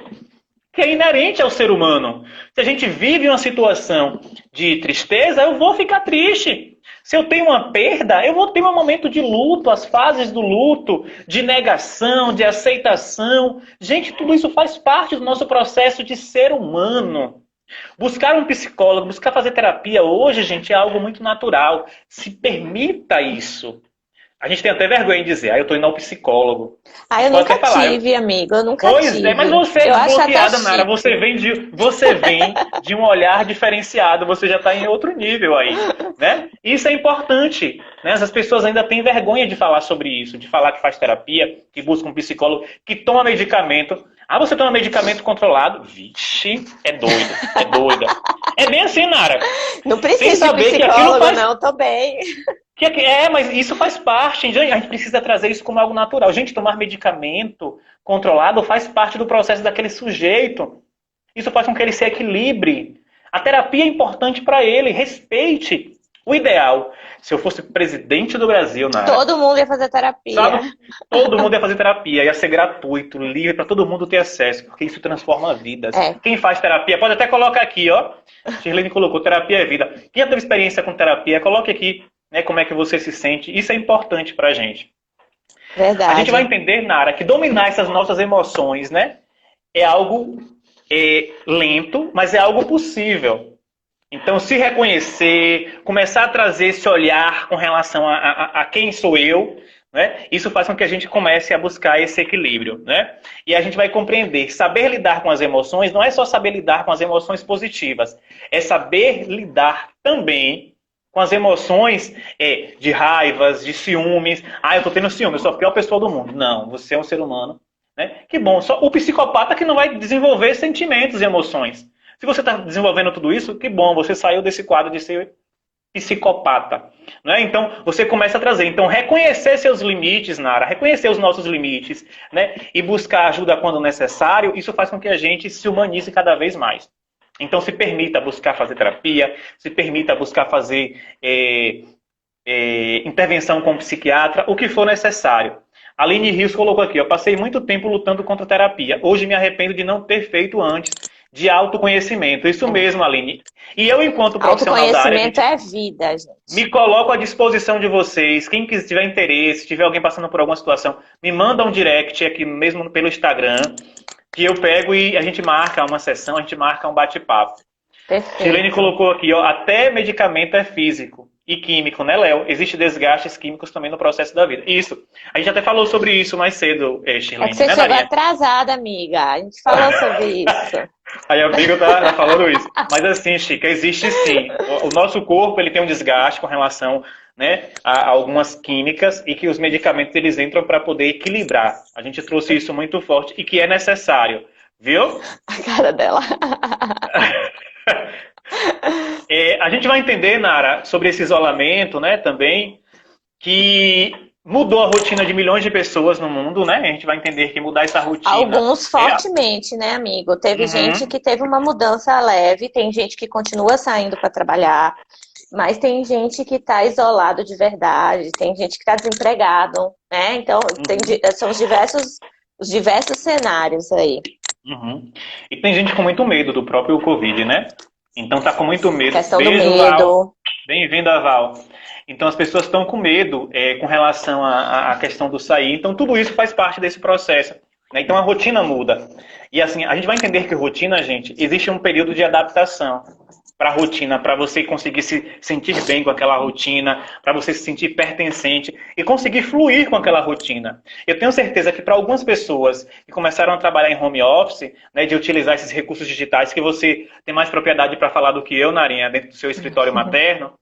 que é inerente ao ser humano. Se a gente vive uma situação de tristeza, eu vou ficar triste. Se eu tenho uma perda, eu vou ter um momento de luto, as fases do luto, de negação, de aceitação. Gente, tudo isso faz parte do nosso processo de ser humano. Buscar um psicólogo, buscar fazer terapia hoje, gente, é algo muito natural. Se permita isso. A gente tem até vergonha de dizer, eu tô indo ao psicólogo. Eu nunca tive, amigo, eu nunca tive. Pois é, mas você é desbloqueada, Nara. Você vem de um olhar diferenciado, você já está em outro nível aí, né? Isso é importante, né? As pessoas ainda têm vergonha de falar sobre isso, de falar que faz terapia, que busca um psicólogo, que toma medicamento. Você toma medicamento controlado? Vixe, é doida. É bem assim, Nara. Não precisa de psicólogo, não, tô bem. Mas isso faz parte. A gente precisa trazer isso como algo natural. Gente, tomar medicamento controlado faz parte do processo daquele sujeito. Isso faz com que ele se equilibre. A terapia é importante para ele. Respeite o ideal. Se eu fosse presidente do Brasil, Nara, todo mundo ia fazer terapia. Sabe? Todo mundo ia fazer terapia. Ia ser gratuito, livre, para todo mundo ter acesso. Porque isso transforma vidas. Quem faz terapia, pode até colocar aqui, ó. Shirlene colocou, terapia é vida. Quem já teve experiência com terapia, coloque aqui. Como é que você se sente? Isso é importante pra gente. A gente vai Verdade. entender, Nara, que dominar essas nossas emoções, né, é algo lento, mas é algo possível. Então, se reconhecer, começar a trazer esse olhar com relação a quem sou eu, né? Isso faz com que a gente comece a buscar esse equilíbrio, né? E a gente vai compreender que saber lidar com as emoções não é só saber lidar com as emoções positivas, é saber lidar também com as emoções de raivas, de ciúmes. Ah, eu tô tendo ciúme, eu sou a pior pessoa do mundo. Não, você é um ser humano, né? Que bom, só o psicopata que não vai desenvolver sentimentos e emoções. Se você está desenvolvendo tudo isso, que bom, você saiu desse quadro de ser psicopata. Né? Então, você começa a trazer. Então, reconhecer seus limites, Nara, reconhecer os nossos limites, né? E buscar ajuda quando necessário, isso faz com que a gente se humanize cada vez mais. Então, se permita buscar fazer terapia, se permita buscar fazer intervenção com um psiquiatra, o que for necessário. A Aline Rios colocou aqui, eu passei muito tempo lutando contra a terapia. Hoje me arrependo de não ter feito antes, de autoconhecimento. Isso mesmo, Aline. E eu, enquanto profissional da área, Autoconhecimento é vida, gente. me coloco à disposição de vocês. Quem tiver interesse, tiver alguém passando por alguma situação, me manda um direct aqui mesmo pelo Instagram, que eu pego e a gente marca uma sessão, a gente marca um bate-papo. Silene Perfeito. colocou aqui, ó, até medicamento é físico e químico, né, Léo? Existem desgastes químicos também no processo da vida. Isso. A gente até falou sobre isso mais cedo, É que Silene, você né, chegou Narinha? atrasada, amiga. A gente falou sobre isso. Aí a amiga tá falando isso. Mas assim, Chica, existe sim. O nosso corpo ele tem um desgaste com relação, né, a algumas químicas e que os medicamentos eles entram para poder equilibrar. A gente trouxe isso muito forte e que é necessário, viu? A cara dela. A gente vai entender, Nara, sobre esse isolamento, né, também, que mudou a rotina de milhões de pessoas no mundo, né? A gente vai entender que mudar essa rotina Alguns é. fortemente, né, amigo? Teve gente Uhum, que teve uma mudança leve, tem gente que continua saindo para trabalhar, mas tem gente que está isolado de verdade, tem gente que está desempregado, né? Então, uhum, são os diversos cenários aí. uhum. E tem gente com muito medo do próprio Covid, né? Então tá com muito A medo. questão do Beijo, Val. medo. Bem-vindo, Val. Então as pessoas estão com medo com relação à questão do sair. Então tudo isso faz parte desse processo. Né? Então a rotina muda. E assim, a gente vai entender que rotina, gente, existe um período de adaptação para a rotina, para você conseguir se sentir bem com aquela rotina, para você se sentir pertencente e conseguir fluir com aquela rotina. Eu tenho certeza que para algumas pessoas que começaram a trabalhar em home office, né, de utilizar esses recursos digitais, que você tem mais propriedade para falar do que eu, Narinha, dentro do seu escritório materno,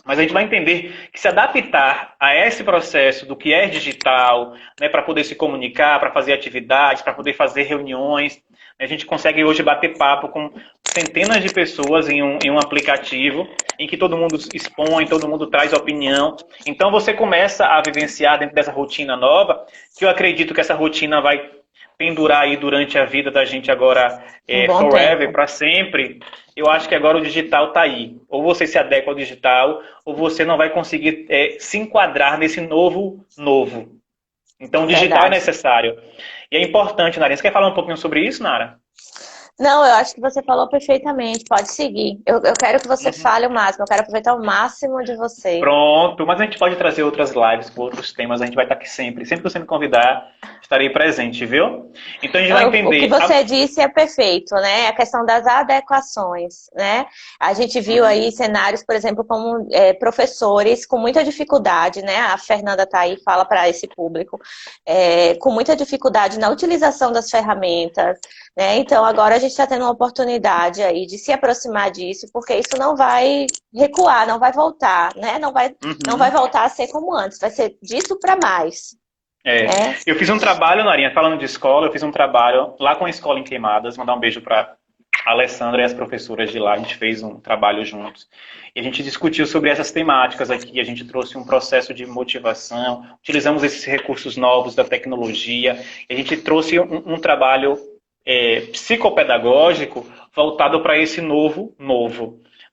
mas a gente vai entender que se adaptar a esse processo do que é digital, né, para poder se comunicar, para fazer atividades, para poder fazer reuniões, a gente consegue hoje bater papo com centenas de pessoas em um aplicativo em que todo mundo expõe, todo mundo traz opinião. Então você começa a vivenciar dentro dessa rotina nova, que eu acredito que essa rotina vai pendurar aí durante a vida da gente agora Um bom forever, tempo. para sempre. Eu acho que agora o digital está aí. Ou você se adequa ao digital, ou você não vai conseguir se enquadrar nesse novo. Então o digital é Verdade. necessário. E é importante, Nara. Você quer falar um pouquinho sobre isso, Nara? Não, eu acho que você falou perfeitamente. Pode seguir. Eu quero que você Uhum. fale o máximo. Eu quero aproveitar o máximo de você. Pronto, mas a gente pode trazer outras lives com outros temas, a gente vai estar aqui sempre. Sempre que você me convidar, estarei presente, viu? Então a gente vai O que entender. você disse é perfeito, né? A questão das adequações, né? A gente viu Uhum, aí cenários, por exemplo, como professores com muita dificuldade, né? A Fernanda está aí, fala para esse público, com muita dificuldade na utilização das ferramentas, né? Então agora a gente está tendo uma oportunidade aí de se aproximar disso, porque isso não vai recuar, não vai voltar, né? Não vai uhum. voltar a ser como antes, vai ser disso para mais, É, né? eu fiz um trabalho, Narinha, falando de escola, eu fiz um trabalho lá com a escola em Queimadas, mandar um beijo para a Alessandra e as professoras de lá, a gente fez um trabalho juntos. E a gente discutiu sobre essas temáticas aqui, a gente trouxe um processo de motivação, utilizamos esses recursos novos da tecnologia, e a gente trouxe um trabalho psicopedagógico voltado para esse novo.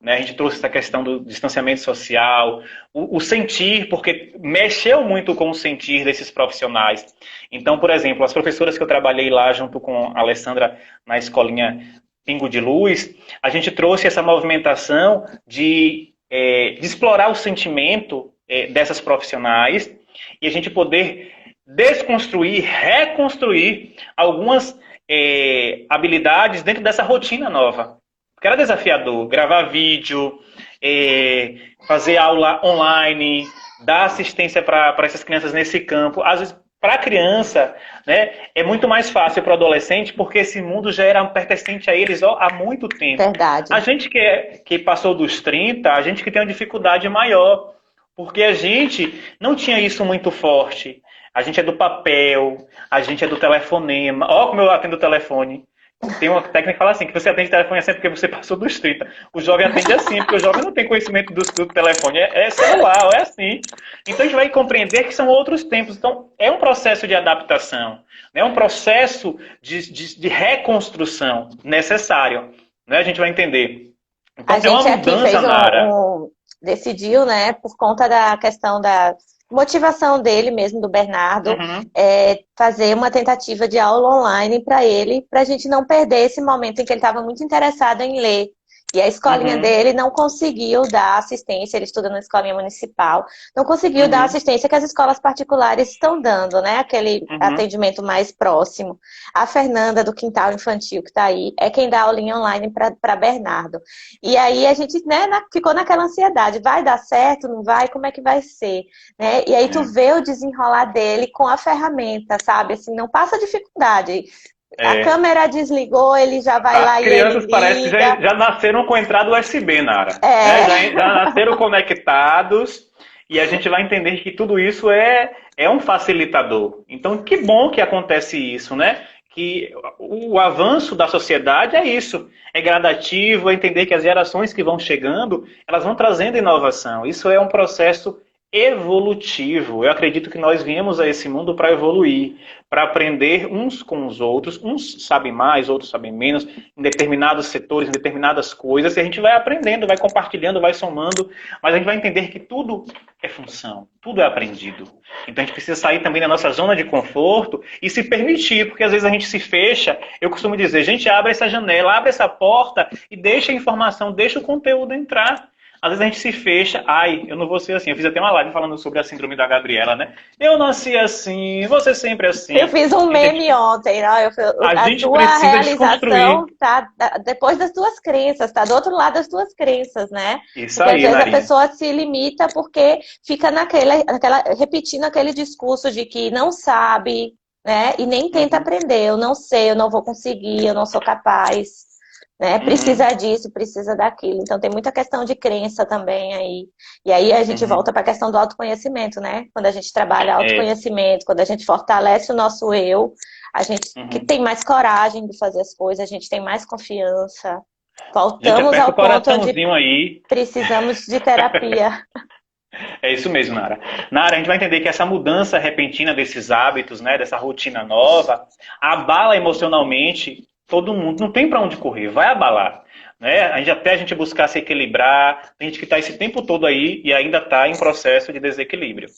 Né? A gente trouxe essa questão do distanciamento social, o sentir, porque mexeu muito com o sentir desses profissionais. Então, por exemplo, as professoras que eu trabalhei lá junto com a Alessandra na escolinha Pingo de Luz, a gente trouxe essa movimentação de explorar o sentimento dessas profissionais e a gente poder desconstruir, reconstruir algumas habilidades dentro dessa rotina nova. Porque era desafiador gravar vídeo, fazer aula online, dar assistência para essas crianças nesse campo. Às vezes, para a criança, né, é muito mais fácil para o adolescente, porque esse mundo já era pertencente a eles há muito tempo. Verdade. A gente que passou dos 30, a gente que tem uma dificuldade maior, porque a gente não tinha isso muito forte. A gente é do papel, a gente é do telefonema. Ó, como eu atendo o telefone. Tem uma técnica que fala assim, que você atende o telefone assim porque você passou dos 30. O jovem atende assim, porque o jovem não tem conhecimento do telefone. É celular, é assim. Então a gente vai compreender que são outros tempos. Então é um processo de adaptação, é um processo de reconstrução necessário. Né? A gente vai entender. Então, a gente aqui fez decidiu, né, por conta da questão da motivação dele mesmo, do Bernardo, fazer uma tentativa de aula online para ele, para a gente não perder esse momento em que ele estava muito interessado em ler. E a escolinha dele não conseguiu dar assistência, ele estuda na escolinha municipal, não conseguiu dar assistência que as escolas particulares estão dando, né? Aquele atendimento mais próximo. A Fernanda, do Quintal Infantil, que está aí, é quem dá aulinha online para Bernardo. E aí a gente, né, ficou naquela ansiedade, vai dar certo, não vai? Como é que vai ser? Né? E aí tu vê o desenrolar dele com a ferramenta, sabe? Assim, não passa dificuldade. A câmera desligou, ele já vai lá e ele liga. As crianças parece que já nasceram com entrada USB, Nara. Né? Já nasceram conectados e a gente vai entender que tudo isso é um facilitador. Então, que bom que acontece isso, né? Que o avanço da sociedade é isso. É gradativo, é entender que as gerações que vão chegando, elas vão trazendo inovação. Isso é um processo evolutivo. Eu acredito que nós viemos a esse mundo para evoluir, para aprender uns com os outros. Uns sabem mais, outros sabem menos, em determinados setores, em determinadas coisas, e a gente vai aprendendo, vai compartilhando, vai somando, mas a gente vai entender que tudo é função, tudo é aprendido. Então a gente precisa sair também da nossa zona de conforto e se permitir, porque às vezes a gente se fecha. Eu costumo dizer, gente, abre essa janela, abre essa porta e deixa a informação, deixa o conteúdo entrar. Às vezes a gente se fecha, eu não vou ser assim. Eu fiz até uma live falando sobre a síndrome da Gabriela, né? Eu nasci assim, você sempre assim. Eu fiz um meme ontem, né? A gente precisa desconstruir. Tá depois das tuas crenças, tá do outro lado das tuas crenças, né? Isso porque aí, às vezes Maria. a pessoa se limita porque fica repetindo aquele discurso de que não sabe, né? E nem tenta aprender. Eu não sei, eu não vou conseguir, eu não sou capaz. Né? Precisa disso, precisa daquilo. Então tem muita questão de crença também aí. E aí a gente volta para a questão do autoconhecimento, né? Quando a gente trabalha autoconhecimento, quando a gente fortalece o nosso eu, a gente que tem mais coragem de fazer as coisas, a gente tem mais confiança. Voltamos ao ponto onde precisamos de terapia. É isso mesmo, Nara. Nara, a gente vai entender que essa mudança repentina desses hábitos, né, dessa rotina nova, abala emocionalmente todo mundo. Não tem para onde correr, vai abalar. Né? Até a gente buscar se equilibrar, tem gente que está esse tempo todo aí e ainda está em processo de desequilíbrio.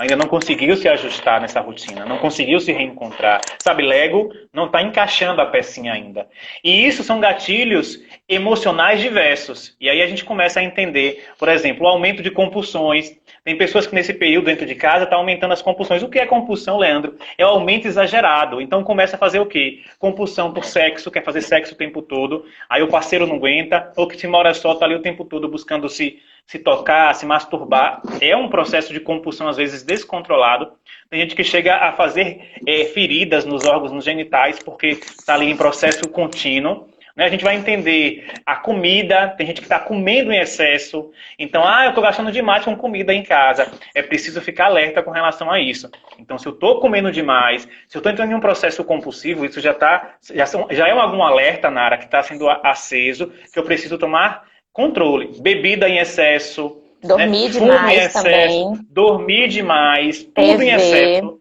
Ainda não conseguiu se ajustar nessa rotina, não conseguiu se reencontrar. Sabe, Lego não está encaixando a pecinha ainda. E isso são gatilhos emocionais diversos. E aí a gente começa a entender, por exemplo, o aumento de compulsões. Tem pessoas que nesse período dentro de casa estão aumentando as compulsões. O que é compulsão, Leandro? É o aumento exagerado. Então começa a fazer o quê? Compulsão por sexo, quer fazer sexo o tempo todo. Aí o parceiro não aguenta, ou que se mora só, está ali o tempo todo buscando se tocar, se masturbar. É um processo de compulsão, às vezes, descontrolado. Tem gente que chega a fazer feridas nos órgãos, nos genitais, porque está ali em processo contínuo. Né? A gente vai entender a comida, tem gente que está comendo em excesso. Então, eu estou gastando demais com comida em casa. É preciso ficar alerta com relação a isso. Então, se eu estou comendo demais, se eu estou entrando em um processo compulsivo, isso já é algum alerta, Nara, que está sendo aceso, que eu preciso tomar controle. Bebida em excesso, dormir demais em excesso, também. Dormir demais, tudo em excesso.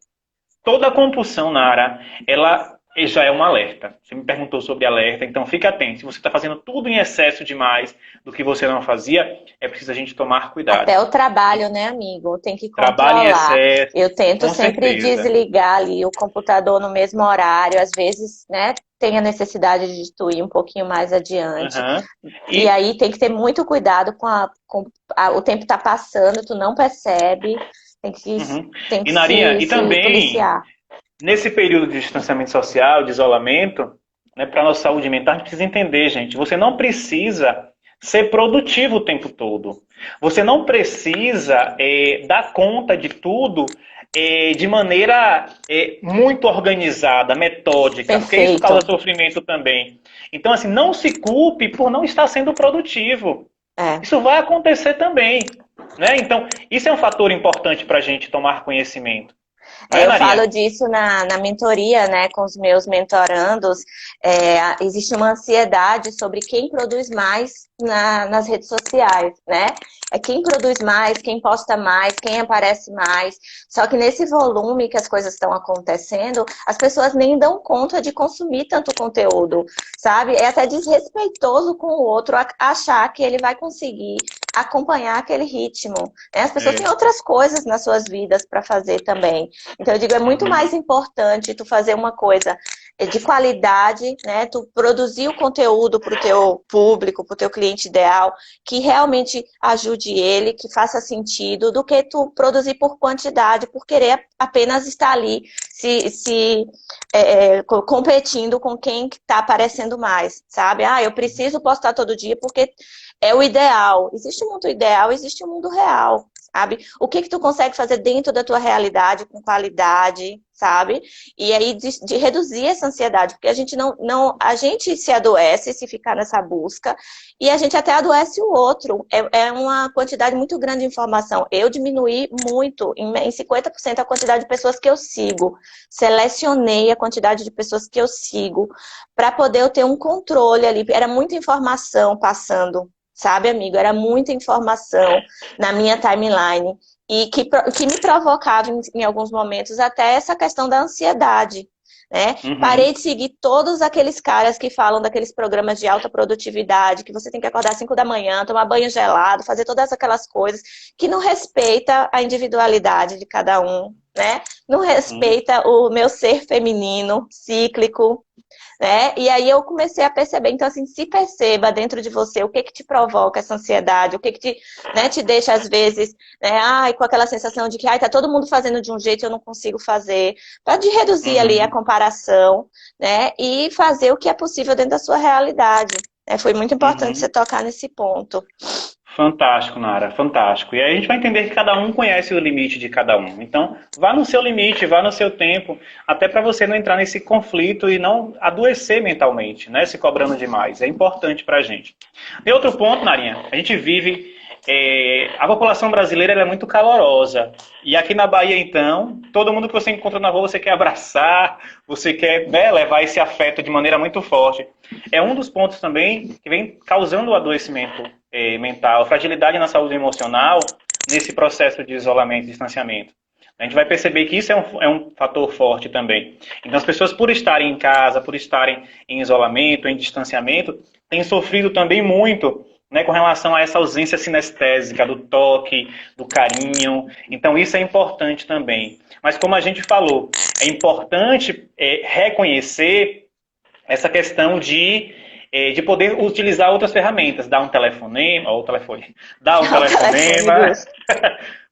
Toda compulsão, Nara, ela já é um alerta. Você me perguntou sobre alerta, então fica atento. Se você está fazendo tudo em excesso demais do que você não fazia, é preciso a gente tomar cuidado. Até o trabalho, né, amigo? Tem que controlar. Trabalho em excesso, eu tento sempre desligar ali o computador no mesmo horário. Às vezes, né, tem a necessidade de tu ir um pouquinho mais adiante. E aí tem que ter muito cuidado com o tempo tá passando, tu não percebe. Tem que, Uhum. tem E que Narinha, se, e se também, policiar. nesse período de distanciamento social, de isolamento, né, para a nossa saúde mental, a gente precisa entender, gente, você não precisa ser produtivo o tempo todo. Você não precisa dar conta de tudo de maneira muito organizada, metódica, porque isso Perfeito. causa sofrimento também. Então, assim, não se culpe por não estar sendo produtivo. É. Isso vai acontecer também. Né? Então, isso é um fator importante para a gente tomar conhecimento. Não é, Eu falo Narinha? disso na mentoria, né, com os meus mentorandos. Existe uma ansiedade sobre quem produz mais nas redes sociais, né? É quem produz mais, quem posta mais, quem aparece mais. Só que nesse volume que as coisas estão acontecendo, as pessoas nem dão conta de consumir tanto conteúdo, sabe? É até desrespeitoso com o outro achar que ele vai conseguir acompanhar aquele ritmo, né? As pessoas têm É. outras coisas nas suas vidas para fazer também. Então, eu digo, é muito Uhum. mais importante tu fazer uma coisa de qualidade, né? Tu produzir o conteúdo para o teu público, para o teu cliente ideal, que realmente ajude ele, que faça sentido, do que tu produzir por quantidade, por querer apenas estar ali competindo com quem está aparecendo mais, sabe? Ah, eu preciso postar todo dia porque é o ideal. Existe um mundo ideal, existe um mundo real, sabe? O que tu consegue fazer dentro da tua realidade, com qualidade, sabe? E aí de reduzir essa ansiedade, porque a gente a gente se adoece se ficar nessa busca, e a gente até adoece o outro. É uma quantidade muito grande de informação. Eu diminuí muito, em 50%, a quantidade de pessoas que eu sigo. Selecionei a quantidade de pessoas que eu sigo para poder eu ter um controle ali. Era muita informação passando. Sabe, amigo? Era muita informação na minha timeline e que me provocava em alguns momentos até essa questão da ansiedade, né? Uhum. Parei de seguir todos aqueles caras que falam daqueles programas de alta produtividade, que você tem que acordar às 5 da manhã, tomar banho gelado, fazer todas aquelas coisas que não respeita a individualidade de cada um, né? Não Uhum. respeita o meu ser feminino, cíclico, né? E aí eu comecei a perceber, então assim, se perceba dentro de você o que te provoca essa ansiedade, o que te, né, te deixa às vezes, né, ai, com aquela sensação de que ai, tá todo mundo fazendo de um jeito e eu não consigo fazer, para de reduzir ali a Uhum. comparação, né, e fazer o que é possível dentro da sua realidade. Foi muito importante você Uhum. tocar nesse ponto. Fantástico, Nara, fantástico. E aí a gente vai entender que cada um conhece o limite de cada um. Então, vá no seu limite, vá no seu tempo, até para você não entrar nesse conflito e não adoecer mentalmente, né? Se cobrando demais. É importante para a gente. E outro ponto, Narinha, a gente vive. A população brasileira ela é muito calorosa. E aqui na Bahia, então, todo mundo que você encontra na rua, você quer abraçar, você quer, né, levar esse afeto de maneira muito forte. É um dos pontos também que vem causando o adoecimento mental, fragilidade na saúde emocional nesse processo de isolamento e distanciamento. A gente vai perceber que isso é um fator forte também. Então, as pessoas, por estarem em casa, por estarem em isolamento, em distanciamento, têm sofrido também muito, né, com relação a essa ausência sinestésica, do toque, do carinho. Então, isso é importante também. Mas, como a gente falou, é importante reconhecer essa questão de poder utilizar outras ferramentas, dar um telefonema, ou telefone, dar um O telefone, telefonema, Gus.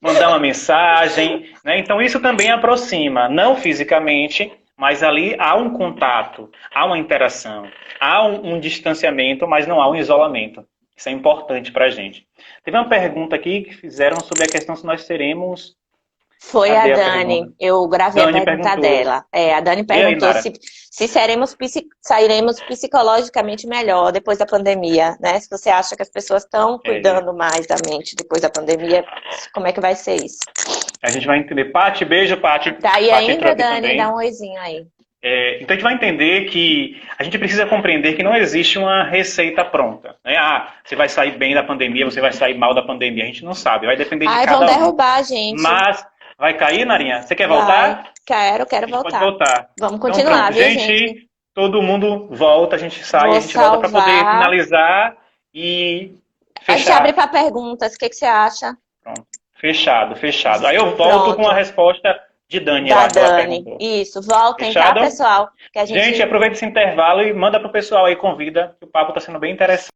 mandar uma mensagem, né? Então isso também aproxima, não fisicamente, mas ali há um contato, há uma interação, há um distanciamento, mas não há um isolamento. Isso é importante para a gente. Teve uma pergunta aqui que fizeram sobre a questão se nós teremos. Foi a Cadê a pergunta? Dani, eu gravei a Dani pergunta perguntou. dela. A Dani E aí, perguntou Nara? se sairemos psicologicamente melhor depois da pandemia, né? Se você acha que as pessoas estão É, cuidando mais da mente depois da pandemia, como é que vai ser isso? a gente vai entender. Pati, beijo, Pati. Tá aí Pati entrou ainda, aqui Dani? Dá também. um oizinho aí. Então a gente vai entender que a gente precisa compreender que não existe uma receita pronta. Né? Ah, você vai sair bem da pandemia, você vai sair mal da pandemia. A gente não sabe, vai depender de Ai, vão cada um. derrubar a gente. Mas vai cair, Narinha? Você quer Vai. voltar? Quero A gente pode voltar. voltar. Vamos Então continuar, pronto, viu, gente? gente, todo mundo volta, a gente sai, a Vou gente volta para poder salvar. finalizar e A gente abre fechar. para perguntas. O que você acha? Pronto. Fechado, fechado. Aí eu volto com a Pronto. resposta de Dani Da lá que ela Dani. perguntou. Isso. Voltem, tá, Fechado? pessoal? Que a Gente, gente aproveita esse intervalo e manda pro pessoal aí, convida, que o papo está sendo bem interessante.